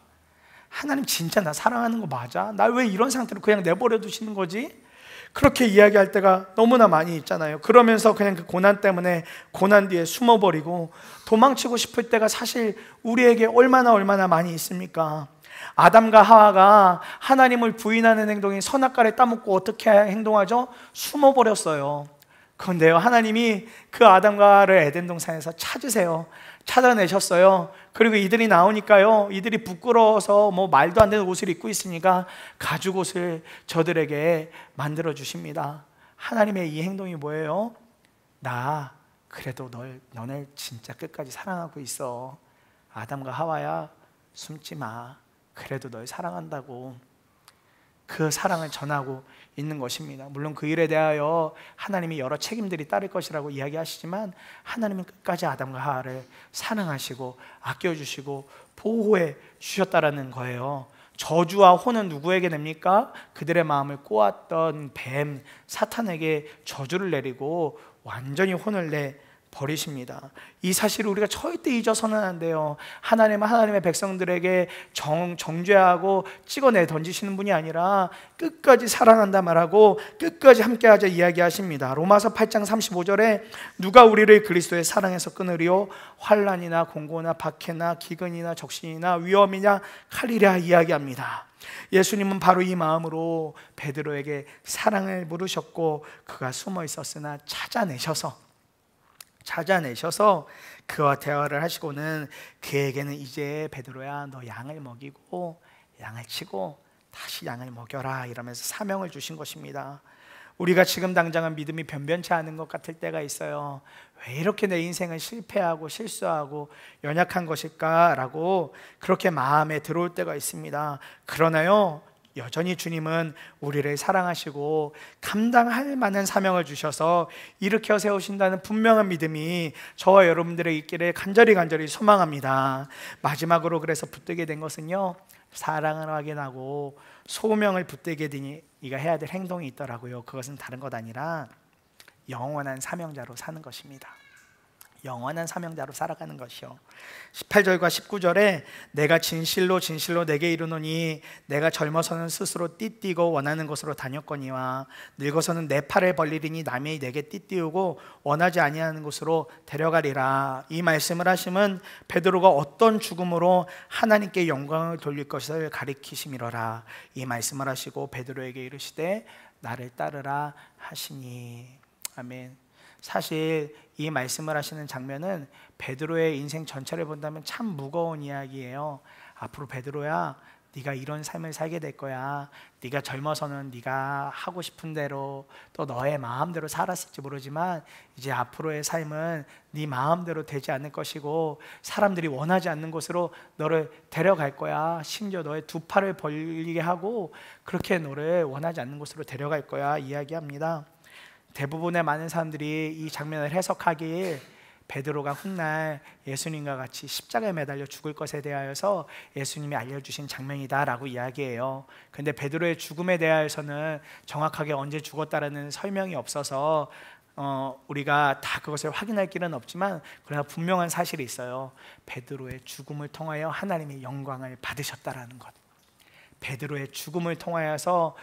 하나님 진짜 나 사랑하는 거 맞아? 날 왜 이런 상태로 그냥 내버려 두시는 거지? 그렇게 이야기할 때가 너무나 많이 있잖아요. 그러면서 그냥 그 고난 때문에 고난 뒤에 숨어버리고 도망치고 싶을 때가 사실 우리에게 얼마나 많이 있습니까? 아담과 하와가 하나님을 부인하는 행동이 선악과를 따먹고 어떻게 행동하죠? 숨어버렸어요. 그런데요, 하나님이 그 아담과를 에덴 동산에서 찾으세요. 찾아내셨어요. 그리고 이들이 나오니까요, 이들이 부끄러워서 뭐 말도 안 되는 옷을 입고 있으니까 가죽옷을 저들에게 만들어 주십니다. 하나님의 이 행동이 뭐예요? 나 그래도 너네 진짜 끝까지 사랑하고 있어. 아담과 하와야, 숨지 마. 그래도 널 사랑한다고. 그 사랑을 전하고 있는 것입니다. 물론 그 일에 대하여 하나님이 여러 책임들이 따를 것이라고 이야기하시지만 하나님은 끝까지 아담과 하와를 사랑하시고 아껴주시고 보호해 주셨다라는 거예요. 저주와 혼은 누구에게 냅니까? 그들의 마음을 꼬았던 뱀 사탄에게 저주를 내리고 완전히 혼을 내 버리십니다. 이 사실을 우리가 절대 잊어서는 안 돼요. 하나님은 하나님의 백성들에게 정죄하고 찍어내 던지시는 분이 아니라 끝까지 사랑한다 말하고 끝까지 함께하자 이야기하십니다. 로마서 8장 35절에 누가 우리를 그리스도의 사랑에서 끊으리요? 환난이나 공고나 박해나 기근이나 적신이나 위험이냐 칼이랴 이야기합니다. 예수님은 바로 이 마음으로 베드로에게 사랑을 물으셨고 그가 숨어 있었으나 찾아내셔서 그와 대화를 하시고는 그에게는 이제 베드로야 너 양을 먹이고 양을 치고 다시 양을 먹여라 이러면서 사명을 주신 것입니다. 우리가 지금 당장은 믿음이 변변치 않은 것 같을 때가 있어요. 왜 이렇게 내 인생은 실패하고 실수하고 연약한 것일까라고 그렇게 마음에 들어올 때가 있습니다. 그러나요, 여전히 주님은 우리를 사랑하시고 감당할 만한 사명을 주셔서 일으켜 세우신다는 분명한 믿음이 저와 여러분들의 있기를 간절히 소망합니다. 마지막으로 그래서 붙들게 된 것은요, 사랑을 확인하고 소명을 붙들게 되니 네가 해야 될 행동이 있더라고요. 그것은 다른 것 아니라 영원한 사명자로 사는 것입니다. 영원한 사명자로 살아가는 것이요. 18절과 19절에 내가 진실로 내게 이르노니 내가 젊어서는 스스로 띠띠고 원하는 곳으로 다녔거니와 늙어서는 내 팔을 벌리리니 남이 내게 띠띠우고 원하지 아니하는 곳으로 데려가리라. 이 말씀을 하심은 베드로가 어떤 죽음으로 하나님께 영광을 돌릴 것을 가리키심이로라. 이 말씀을 하시고 베드로에게 이르시되 나를 따르라 하시니. 아멘. 사실 이 말씀을 하시는 장면은 베드로의 인생 전체를 본다면 참 무거운 이야기예요. 앞으로 베드로야, 네가 이런 삶을 살게 될 거야. 네가 젊어서는 네가 하고 싶은 대로 또 너의 마음대로 살았을지 모르지만 이제 앞으로의 삶은 네 마음대로 되지 않을 것이고 사람들이 원하지 않는 곳으로 너를 데려갈 거야. 심지어 너의 두 팔을 벌리게 하고 그렇게 너를 원하지 않는 곳으로 데려갈 거야 이야기합니다. 대부분의 많은 사람들이 이 장면을 해석하기에 베드로가 훗날 예수님과 같이 십자가에 매달려 죽을 것에 대하여서 예수님이 알려주신 장면이다라고 이야기해요. 근데 베드로의 죽음에 대하여서는 정확하게 언제 죽었다라는 설명이 없어서 우리가 다 그것을 확인할 길은 없지만 그러나 분명한 사실이 있어요. 베드로의 죽음을 통하여 하나님의 영광을 받으셨다라는 것. 베드로의 죽음을 통하여서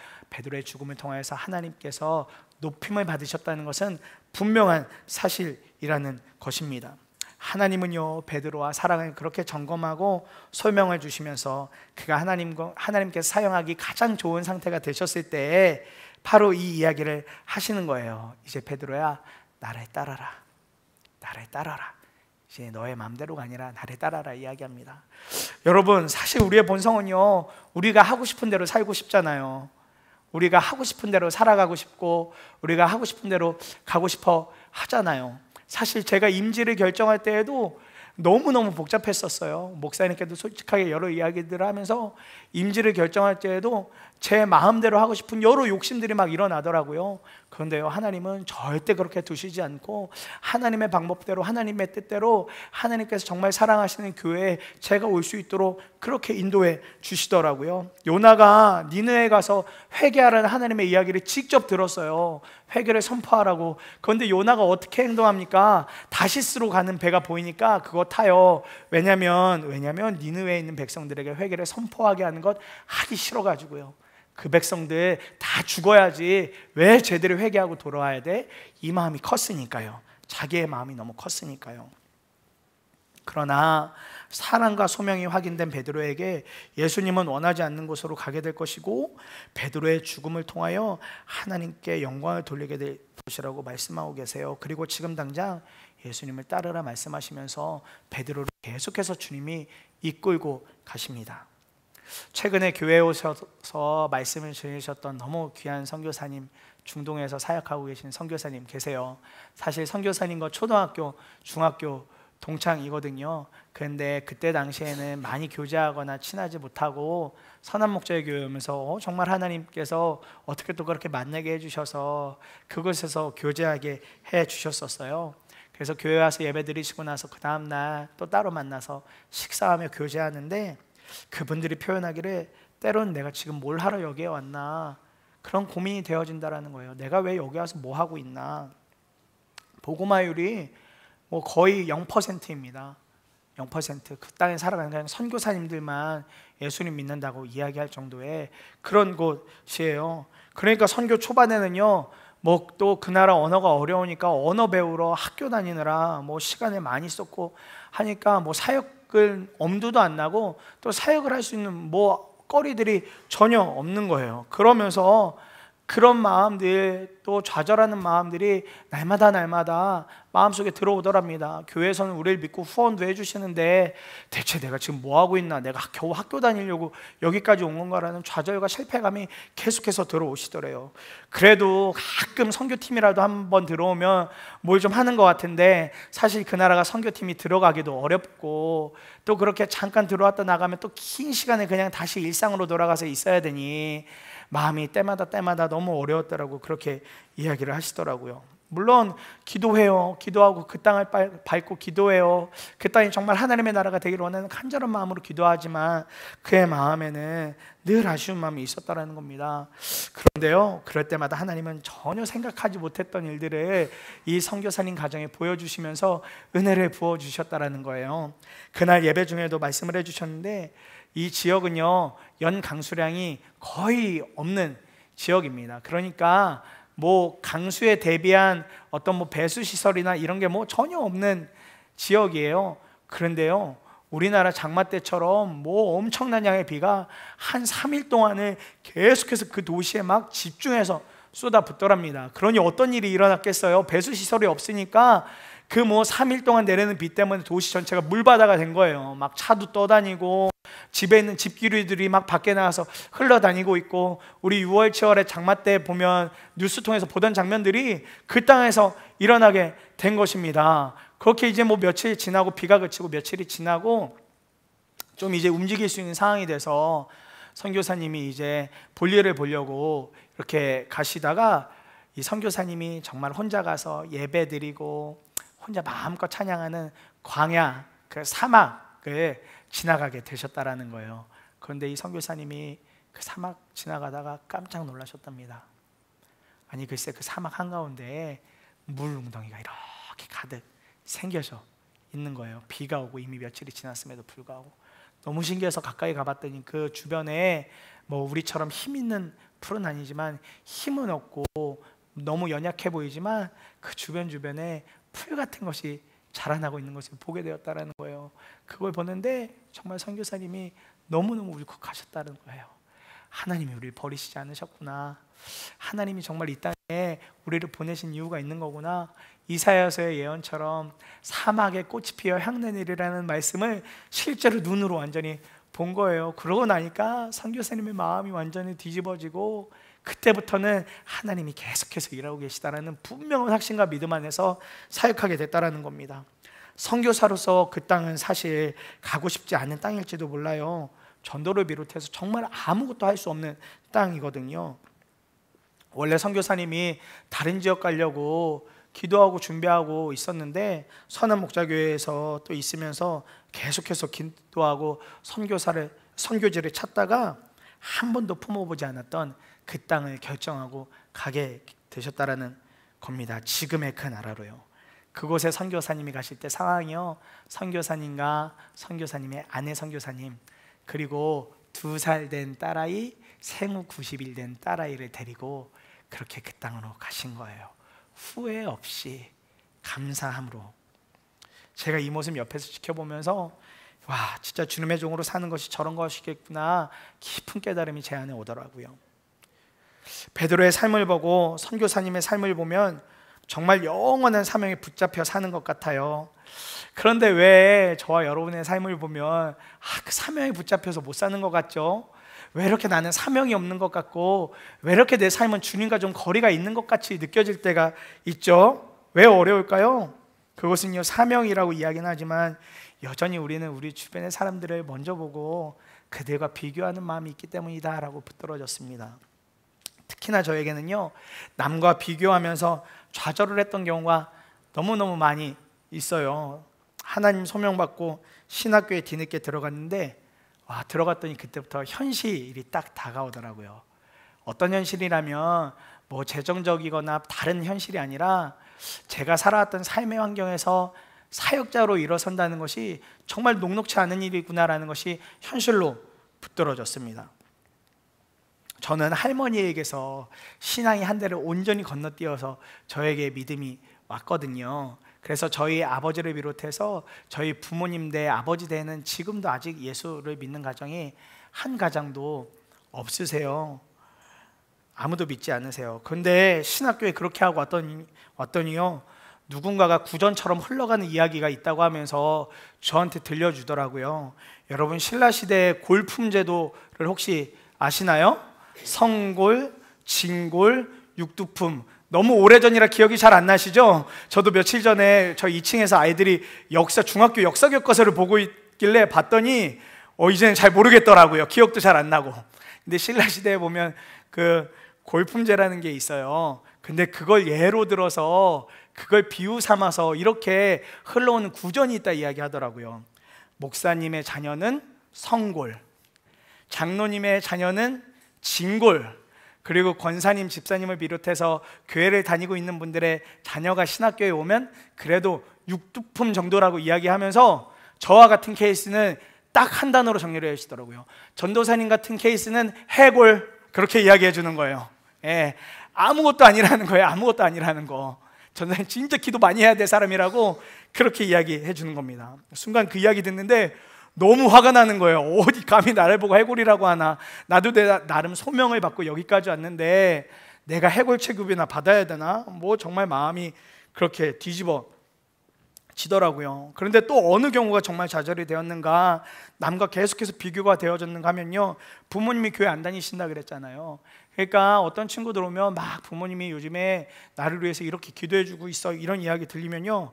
하나님께서 높임을 받으셨다는 것은 분명한 사실이라는 것입니다. 하나님은요, 베드로와 사랑을 그렇게 점검하고 설명을 주시면서 그가 하나님께서 사용하기 가장 좋은 상태가 되셨을 때에 바로 이 이야기를 하시는 거예요. 이제 베드로야, 나를 따라라. 이제 너의 마음대로가 아니라 나를 따라라 이야기합니다. 여러분, 사실 우리의 본성은요, 우리가 하고 싶은 대로 살고 싶잖아요. 우리가 하고 싶은 대로 살아가고 싶고 우리가 하고 싶은 대로 가고 싶어 하잖아요. 사실 제가 임지를 결정할 때에도 너무너무 복잡했었어요. 목사님께도 솔직하게 여러 이야기들을 하면서 임지를 결정할 때에도 제 마음대로 하고 싶은 여러 욕심들이 막 일어나더라고요. 그런데요, 하나님은 절대 그렇게 두시지 않고 하나님의 방법대로 하나님의 뜻대로 하나님께서 정말 사랑하시는 교회에 제가 올 수 있도록 그렇게 인도해 주시더라고요. 요나가 니느웨에 가서 회개하라는 하나님의 이야기를 직접 들었어요. 회개를 선포하라고. 그런데 요나가 어떻게 행동합니까? 다시스로 가는 배가 보이니까 그거 타요. 왜냐면 니느웨에 있는 백성들에게 회개를 선포하게 하는 것 하기 싫어가지고요. 그 백성들 다 죽어야지 왜 쟤들이 회개하고 돌아와야 돼? 이 마음이 컸으니까요. 자기의 마음이 너무 컸으니까요. 그러나 사랑과 소명이 확인된 베드로에게 예수님은 원하지 않는 곳으로 가게 될 것이고 베드로의 죽음을 통하여 하나님께 영광을 돌리게 될 것이라고 말씀하고 계세요. 그리고 지금 당장 예수님을 따르라 말씀하시면서 베드로를 계속해서 주님이 이끌고 가십니다. 최근에 교회에 오셔서 말씀을 전해주셨던 너무 귀한 선교사님, 중동에서 사역하고 계신 선교사님 계세요. 사실 선교사님과 초등학교, 중학교 동창이거든요. 그런데 그때 당시에는 많이 교제하거나 친하지 못하고 선한 목자의 교회 오면서 정말 하나님께서 어떻게 또 그렇게 만나게 해주셔서 그곳에서 교제하게 해주셨었어요. 그래서 교회 와서 예배 드리시고 나서 그 다음날 또 따로 만나서 식사하며 교제하는데 그분들이 표현하기를 때로는 내가 지금 뭘 하러 여기에 왔나 그런 고민이 되어진다라는 거예요. 내가 왜 여기 와서 뭐 하고 있나. 복음화율이 뭐 거의 0%입니다. 0%. 그 땅에 살아가는 그냥 선교사님들만 예수님 믿는다고 이야기할 정도의 그런 곳이에요. 그러니까 선교 초반에는요, 뭐 또 그 나라 언어가 어려우니까 언어 배우러 학교 다니느라 뭐 시간을 많이 썼고 하니까 뭐 사역을 엄두도 안 나고 또 사역을 할 수 있는 뭐 거리들이 전혀 없는 거예요. 그러면서 그런 마음들, 또 좌절하는 마음들이 날마다 마음속에 들어오더랍니다. 교회에서는 우리를 믿고 후원도 해주시는데 대체 내가 지금 뭐 하고 있나, 내가 겨우 학교 다니려고 여기까지 온 건가라는 좌절과 실패감이 계속해서 들어오시더래요. 그래도 가끔 선교팀이라도 한번 들어오면 뭘 좀 하는 것 같은데 사실 그 나라가 선교팀이 들어가기도 어렵고 또 그렇게 잠깐 들어왔다 나가면 또 긴 시간을 그냥 다시 일상으로 돌아가서 있어야 되니 마음이 때마다 너무 어려웠다라고 그렇게 이야기를 하시더라고요. 물론 기도해요. 기도하고 그 땅을 밟고 기도해요. 그 땅이 정말 하나님의 나라가 되기를 원하는 간절한 마음으로 기도하지만 그의 마음에는 늘 아쉬운 마음이 있었다라는 겁니다. 그런데요, 그럴 때마다 하나님은 전혀 생각하지 못했던 일들을 이 선교사님 가정에 보여주시면서 은혜를 부어주셨다라는 거예요. 그날 예배 중에도 말씀을 해주셨는데 이 지역은요, 연 강수량이 거의 없는 지역입니다. 그러니까 뭐 강수에 대비한 어떤 뭐 배수 시설이나 이런 게 뭐 전혀 없는 지역이에요. 그런데요, 우리나라 장마 때처럼 뭐 엄청난 양의 비가 한 3일 동안을 계속해서 그 도시에 막 집중해서 쏟아붓더랍니다. 그러니 어떤 일이 일어났겠어요? 배수 시설이 없으니까 그 뭐 3일 동안 내리는 비 때문에 도시 전체가 물바다가 된 거예요. 막 차도 떠다니고 집에 있는 집기류들이 막 밖에 나와서 흘러다니고 있고, 우리 6월 7월에 장마 때 보면 뉴스 통해서 보던 장면들이 그 땅에서 일어나게 된 것입니다. 그렇게 이제 뭐 며칠 지나고 비가 그치고 며칠이 지나고 좀 이제 움직일 수 있는 상황이 돼서 선교사님이 이제 볼일을 보려고 이렇게 가시다가 이 선교사님이 정말 혼자 가서 예배 드리고 혼자 마음껏 찬양하는 광야, 그 사막을 지나가게 되셨다라는 거예요. 그런데 이 선교사님이 그 사막 지나가다가 깜짝 놀라셨답니다. 아니 글쎄 그 사막 한가운데에 물 웅덩이가 이렇게 가득 생겨져 있는 거예요. 비가 오고 이미 며칠이 지났음에도 불구하고 너무 신기해서 가까이 가봤더니 그 주변에 뭐 우리처럼 힘 있는 풀은 아니지만 힘은 없고 너무 연약해 보이지만 그 주변에 풀 같은 것이 자라나고 있는 것을 보게 되었다라는 거예요. 그걸 보는데 정말 선교사님이 너무너무 울컥하셨다는 거예요. 하나님이 우리를 버리시지 않으셨구나. 하나님이 정말 이 땅에 우리를 보내신 이유가 있는 거구나. 이사야서의 예언처럼 사막에 꽃이 피어 향내리라는 말씀을 실제로 눈으로 완전히 본 거예요. 그러고 나니까 선교사님의 마음이 완전히 뒤집어지고 그때부터는 하나님이 계속해서 일하고 계시다라는 분명한 확신과 믿음 안에서 사역하게 됐다라는 겁니다. 선교사로서 그 땅은 사실 가고 싶지 않은 땅일지도 몰라요. 전도를 비롯해서 정말 아무것도 할 수 없는 땅이거든요. 원래 선교사님이 다른 지역 가려고 기도하고 준비하고 있었는데 선한 목자교회에서 또 있으면서 계속해서 기도하고 선교지를 찾다가 한 번도 품어보지 않았던 그 땅을 결정하고 가게 되셨다라는 겁니다. 지금의 그 나라로요. 그곳에 선교사님이 가실 때 상황이요, 선교사님과 선교사님의 아내 선교사님, 그리고 2살 된 딸아이, 생후 90일 된 딸아이를 데리고 그렇게 그 땅으로 가신 거예요. 후회 없이 감사함으로. 제가 이 모습 옆에서 지켜보면서 와, 진짜 주님의 종으로 사는 것이 저런 것이겠구나 깊은 깨달음이 제 안에 오더라고요. 베드로의 삶을 보고 선교사님의 삶을 보면 정말 영원한 사명에 붙잡혀 사는 것 같아요. 그런데 왜 저와 여러분의 삶을 보면 그 사명에 붙잡혀서 못 사는 것 같죠? 왜 이렇게 나는 사명이 없는 것 같고 왜 이렇게 내 삶은 주님과 좀 거리가 있는 것 같이 느껴질 때가 있죠? 왜 어려울까요? 그것은요, 사명이라고 이야기는 하지만 여전히 우리는 우리 주변의 사람들을 먼저 보고 그들과 비교하는 마음이 있기 때문이다 라고 붙들어졌습니다. 특히나 저에게는요, 남과 비교하면서 좌절을 했던 경우가 너무너무 많이 있어요. 하나님 소명받고 신학교에 뒤늦게 들어갔는데 들어갔더니 그때부터 현실이 딱 다가오더라고요. 어떤 현실이라면 뭐 재정적이거나 다른 현실이 아니라 제가 살아왔던 삶의 환경에서 사역자로 일어선다는 것이 정말 녹록치 않은 일이구나라는 것이 현실로 붙들어졌습니다. 저는 할머니에게서 신앙의 한 대를 온전히 건너뛰어서 저에게 믿음이 왔거든요. 그래서 저희 아버지를 비롯해서 저희 부모님 대 아버지 대는 지금도 아직 예수를 믿는 가정이 한 가정도 없으세요. 아무도 믿지 않으세요. 그런데 신학교에 그렇게 하고 왔더니요, 누군가가 구전처럼 흘러가는 이야기가 있다고 하면서 저한테 들려주더라고요. 여러분, 신라시대의 골품제도를 혹시 아시나요? 성골, 진골, 육두품. 너무 오래전이라 기억이 잘 안 나시죠? 저도 며칠 전에 저 2층에서 아이들이 중학교 역사 교과서를 보고 있길래 봤더니 이제는 잘 모르겠더라고요. 기억도 잘 안 나고. 근데 신라시대에 보면 그 골품제라는 게 있어요. 근데 그걸 예로 들어서 그걸 비유 삼아서 이렇게 흘러오는 구전이 있다 이야기하더라고요. 목사님의 자녀는 성골, 장로님의 자녀는 진골, 그리고 권사님, 집사님을 비롯해서 교회를 다니고 있는 분들의 자녀가 신학교에 오면 그래도 육두품 정도라고 이야기하면서 저와 같은 케이스는 딱 한 단어로 정리를 해주시더라고요. 전도사님 같은 케이스는 해골, 그렇게 이야기해 주는 거예요. 아무것도 아니라는 거예요. 아무것도 아니라는 거. 전도사님 진짜 기도 많이 해야 될 사람이라고 그렇게 이야기해 주는 겁니다. 순간 그 이야기 듣는데 너무 화가 나는 거예요. 어디 감히 나를 보고 해골이라고 하나. 나도 나름 소명을 받고 여기까지 왔는데 내가 해골 취급이나 받아야 되나? 뭐 정말 마음이 그렇게 뒤집어지더라고요. 그런데 또 어느 경우가 정말 좌절이 되었는가, 남과 계속해서 비교가 되어졌는가 하면요, 부모님이 교회 안 다니신다 그랬잖아요. 그러니까 어떤 친구들 오면 막 부모님이 요즘에 나를 위해서 이렇게 기도해주고 있어 이런 이야기 들리면요,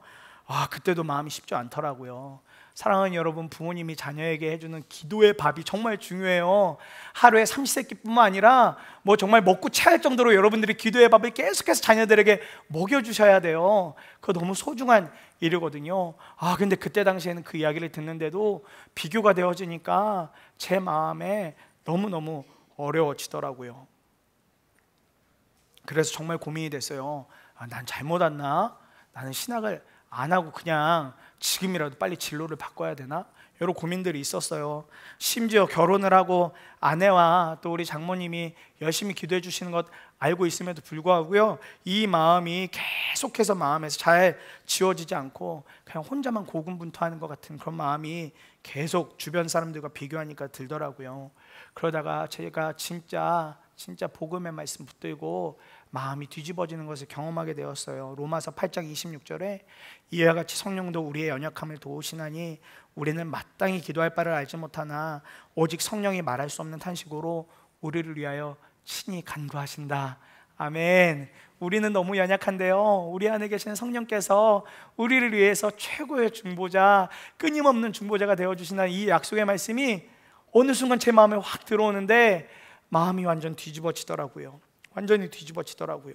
그때도 마음이 쉽지 않더라고요. 사랑하는 여러분, 부모님이 자녀에게 해주는 기도의 밥이 정말 중요해요. 하루에 삼시세끼뿐만 아니라 뭐 정말 먹고 체할 정도로 여러분들이 기도의 밥을 계속해서 자녀들에게 먹여주셔야 돼요. 그거 너무 소중한 일이거든요. 근데 그때 당시에는 그 이야기를 듣는데도 비교가 되어지니까 제 마음에 너무너무 어려워지더라고요. 그래서 정말 고민이 됐어요. 난 잘못 왔나? 나는 신학을 안 하고 그냥 지금이라도 빨리 진로를 바꿔야 되나? 여러 고민들이 있었어요. 심지어 결혼을 하고 아내와 또 우리 장모님이 열심히 기도해 주시는 것 알고 있음에도 불구하고요, 이 마음이 계속해서 마음에서 잘 지워지지 않고 그냥 혼자만 고군분투하는 것 같은 그런 마음이 계속 주변 사람들과 비교하니까 들더라고요. 그러다가 제가 진짜 복음의 말씀 붙들고 마음이 뒤집어지는 것을 경험하게 되었어요. 로마서 8장 26절에 이와 같이 성령도 우리의 연약함을 도우시나니 우리는 마땅히 기도할 바를 알지 못하나 오직 성령이 말할 수 없는 탄식으로 우리를 위하여 친히 간구하신다. 아멘. 우리는 너무 연약한데요, 우리 안에 계신 성령께서 우리를 위해서 최고의 중보자, 끊임없는 중보자가 되어주신다는 이 약속의 말씀이 어느 순간 제 마음에 확 들어오는데 마음이 완전 뒤집어지더라고요. 완전히 뒤집어지더라고요.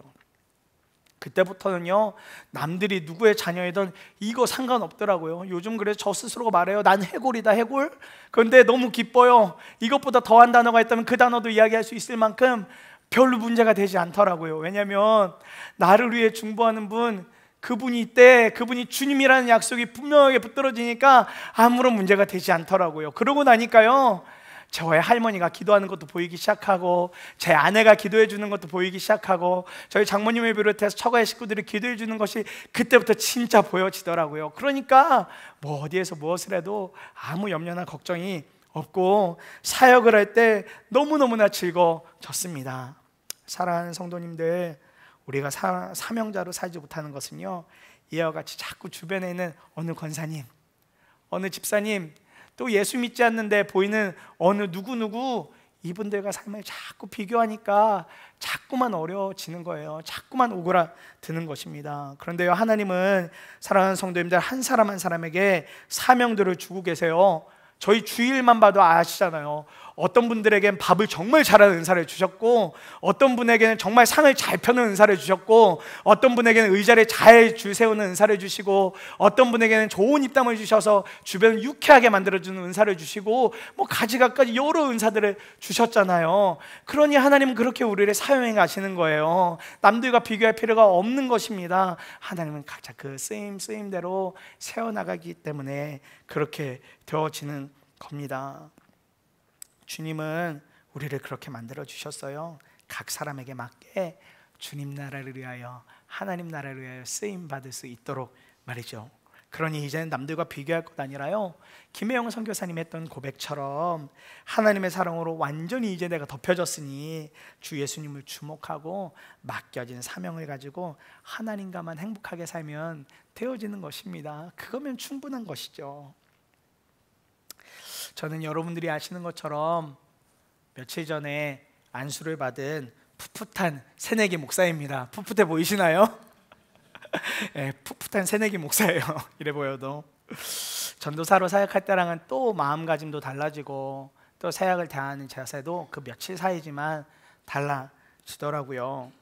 그때부터는요, 남들이 누구의 자녀이든 이거 상관없더라고요. 요즘 그래서 저 스스로가 말해요. 난 해골이다, 해골. 그런데 너무 기뻐요. 이것보다 더한 단어가 있다면 그 단어도 이야기할 수 있을 만큼 별로 문제가 되지 않더라고요. 왜냐하면 나를 위해 중보하는 분, 그분이 있대. 그분이 주님이라는 약속이 분명하게 붙들어지니까 아무런 문제가 되지 않더라고요. 그러고 나니까요, 저의 할머니가 기도하는 것도 보이기 시작하고, 제 아내가 기도해 주는 것도 보이기 시작하고, 저희 장모님을 비롯해서 처가의 식구들이 기도해 주는 것이 그때부터 진짜 보여지더라고요. 그러니까 뭐 어디에서 무엇을 해도 아무 염려나 걱정이 없고 사역을 할 때 너무너무나 즐거워졌습니다. 사랑하는 성도님들, 우리가 사명자로 살지 못하는 것은요, 이와 같이 자꾸 주변에 있는 어느 권사님, 어느 집사님, 또 예수 믿지 않는데 보이는 어느 누구누구, 이분들과 삶을 자꾸 비교하니까 자꾸만 어려워지는 거예요. 자꾸만 오그라드는 것입니다. 그런데요, 하나님은 사랑하는 성도님들 한 사람 한 사람에게 사명들을 주고 계세요. 저희 주일만 봐도 아시잖아요. 어떤 분들에겐 밥을 정말 잘하는 은사를 주셨고, 어떤 분에게는 정말 상을 잘 펴는 은사를 주셨고, 어떤 분에게는 의자를 잘 줄 세우는 은사를 주시고, 어떤 분에게는 좋은 입담을 주셔서 주변을 유쾌하게 만들어주는 은사를 주시고, 뭐 가지각까지 여러 은사들을 주셨잖아요. 그러니 하나님은 그렇게 우리를 사용해 가시는 거예요. 남들과 비교할 필요가 없는 것입니다. 하나님은 각자 그 쓰임대로 세워나가기 때문에 그렇게 되어지는 겁니다. 주님은 우리를 그렇게 만들어 주셨어요. 각 사람에게 맞게 주님 나라를 위하여, 하나님 나라를 위하여 쓰임 받을 수 있도록 말이죠. 그러니 이제는 남들과 비교할 것 아니라요, 김혜영 선교사님이 했던 고백처럼 하나님의 사랑으로 완전히 이제 내가 덮여졌으니 주 예수님을 주목하고 맡겨진 사명을 가지고 하나님과만 행복하게 살면 되어지는 것입니다. 그거면 충분한 것이죠. 저는 여러분들이 아시는 것처럼 며칠 전에 안수를 받은 풋풋한 새내기 목사입니다. 풋풋해 보이시나요? 네, 풋풋한 새내기 목사예요. 이래 보여도. 전도사로 사역할 때랑은 또 마음가짐도 달라지고, 또 사역을 대하는 자세도 그 며칠 사이지만 달라지더라고요.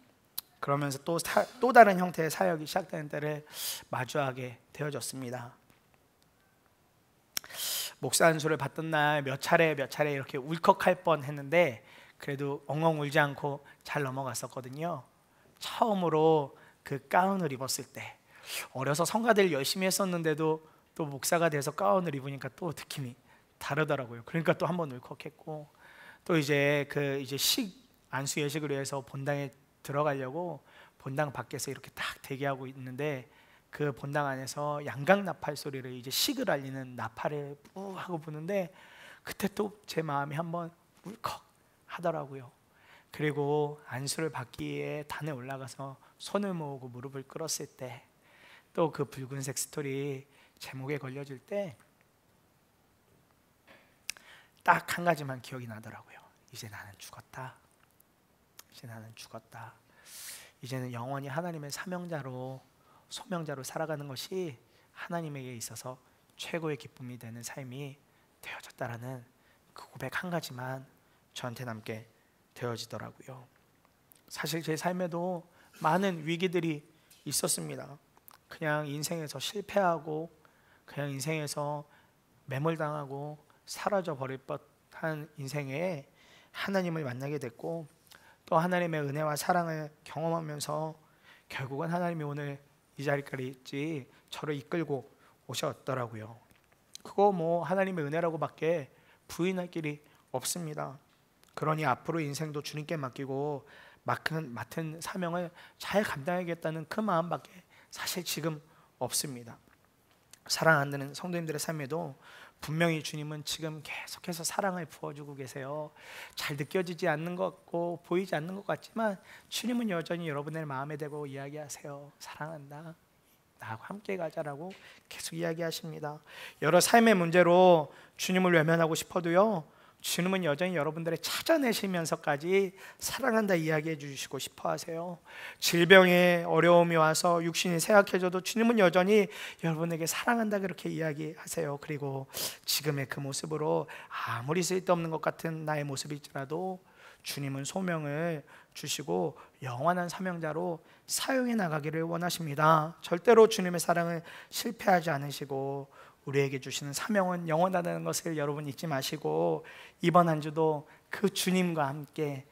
그러면서 또 다른 형태의 사역이 시작되는 때를 마주하게 되어졌습니다. 목사 안수를 받던 날 몇 차례 이렇게 울컥할 뻔했는데 그래도 엉엉 울지 않고 잘 넘어갔었거든요. 처음으로 그 가운을 입었을 때, 어려서 성가대를 열심히 했었는데도 또 목사가 돼서 가운을 입으니까 또 느낌이 다르더라고요. 그러니까 또 한 번 울컥했고, 또 이제 안수 예식을 위해서 본당에 들어가려고 본당 밖에서 이렇게 딱 대기하고 있는데, 그 본당 안에서 양각 나팔 소리를, 이제 식을 알리는 나팔을 뿌 하고 부는데, 그때 또 제 마음이 한번 울컥 하더라고요. 그리고 안수를 받기 위해 단에 올라가서 손을 모으고 무릎을 꿇었을 때, 또 그 붉은색 스토리 제목에 걸려질 때 딱 한 가지만 기억이 나더라고요. 이제 나는 죽었다. 이제 나는 죽었다. 이제는 영원히 하나님의 사명자로, 소명자로 살아가는 것이 하나님에게 있어서 최고의 기쁨이 되는 삶이 되어졌다라는 그 고백 한 가지만 저한테 남게 되어지더라고요. 사실 제 삶에도 많은 위기들이 있었습니다. 그냥 인생에서 실패하고, 그냥 인생에서 매몰당하고 사라져 버릴 뻔한 인생에 하나님을 만나게 됐고, 또 하나님의 은혜와 사랑을 경험하면서 결국은 하나님이 오늘 이 자리까지 저를 이끌고 오셨더라고요. 그거 뭐 하나님의 은혜라고밖에 부인할 길이 없습니다. 그러니 앞으로 인생도 주님께 맡기고 맡은 사명을 잘 감당하겠다는 그 마음밖에 사실 지금 없습니다. 사랑하는 성도님들의 삶에도 분명히 주님은 지금 계속해서 사랑을 부어주고 계세요. 잘 느껴지지 않는 것 같고 보이지 않는 것 같지만 주님은 여전히 여러분의 마음에 대고 이야기하세요. 사랑한다, 나하고 함께 가자라고 계속 이야기하십니다. 여러 삶의 문제로 주님을 외면하고 싶어도요, 주님은 여전히 여러분들을 찾아내시면서까지 사랑한다 이야기해 주시고 싶어 하세요. 질병에 어려움이 와서 육신이 쇠약해져도 주님은 여전히 여러분에게 사랑한다 그렇게 이야기하세요. 그리고 지금의 그 모습으로 아무리 쓸데없는 것 같은 나의 모습일지라도 주님은 소명을 주시고 영원한 사명자로 사용해 나가기를 원하십니다. 절대로 주님의 사랑을 실패하지 않으시고 우리에게 주시는 사명은 영원하다는 것을 여러분 잊지 마시고, 이번 한 주도 그 주님과 함께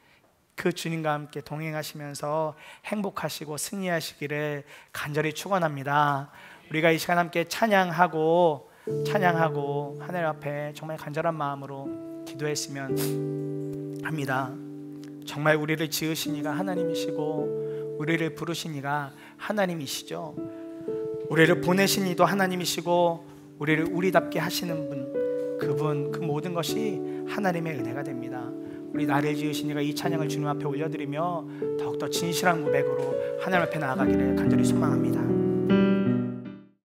동행하시면서 행복하시고 승리하시기를 간절히 축원합니다. 우리가 이 시간 함께 찬양하고 찬양하고 하나님 앞에 정말 간절한 마음으로 기도했으면 합니다. 정말 우리를 지으신 이가 하나님이시고 우리를 부르신 이가 하나님이시죠. 우리를 보내신 이도 하나님이시고 우리를 우리답게 하시는 분, 그분, 그 모든 것이 하나님의 은혜가 됩니다. 우리 나를 지으신 이가 이 찬양을 주님 앞에 올려드리며 더욱더 진실한 고백으로 하나님 앞에 나아가기를 간절히 소망합니다.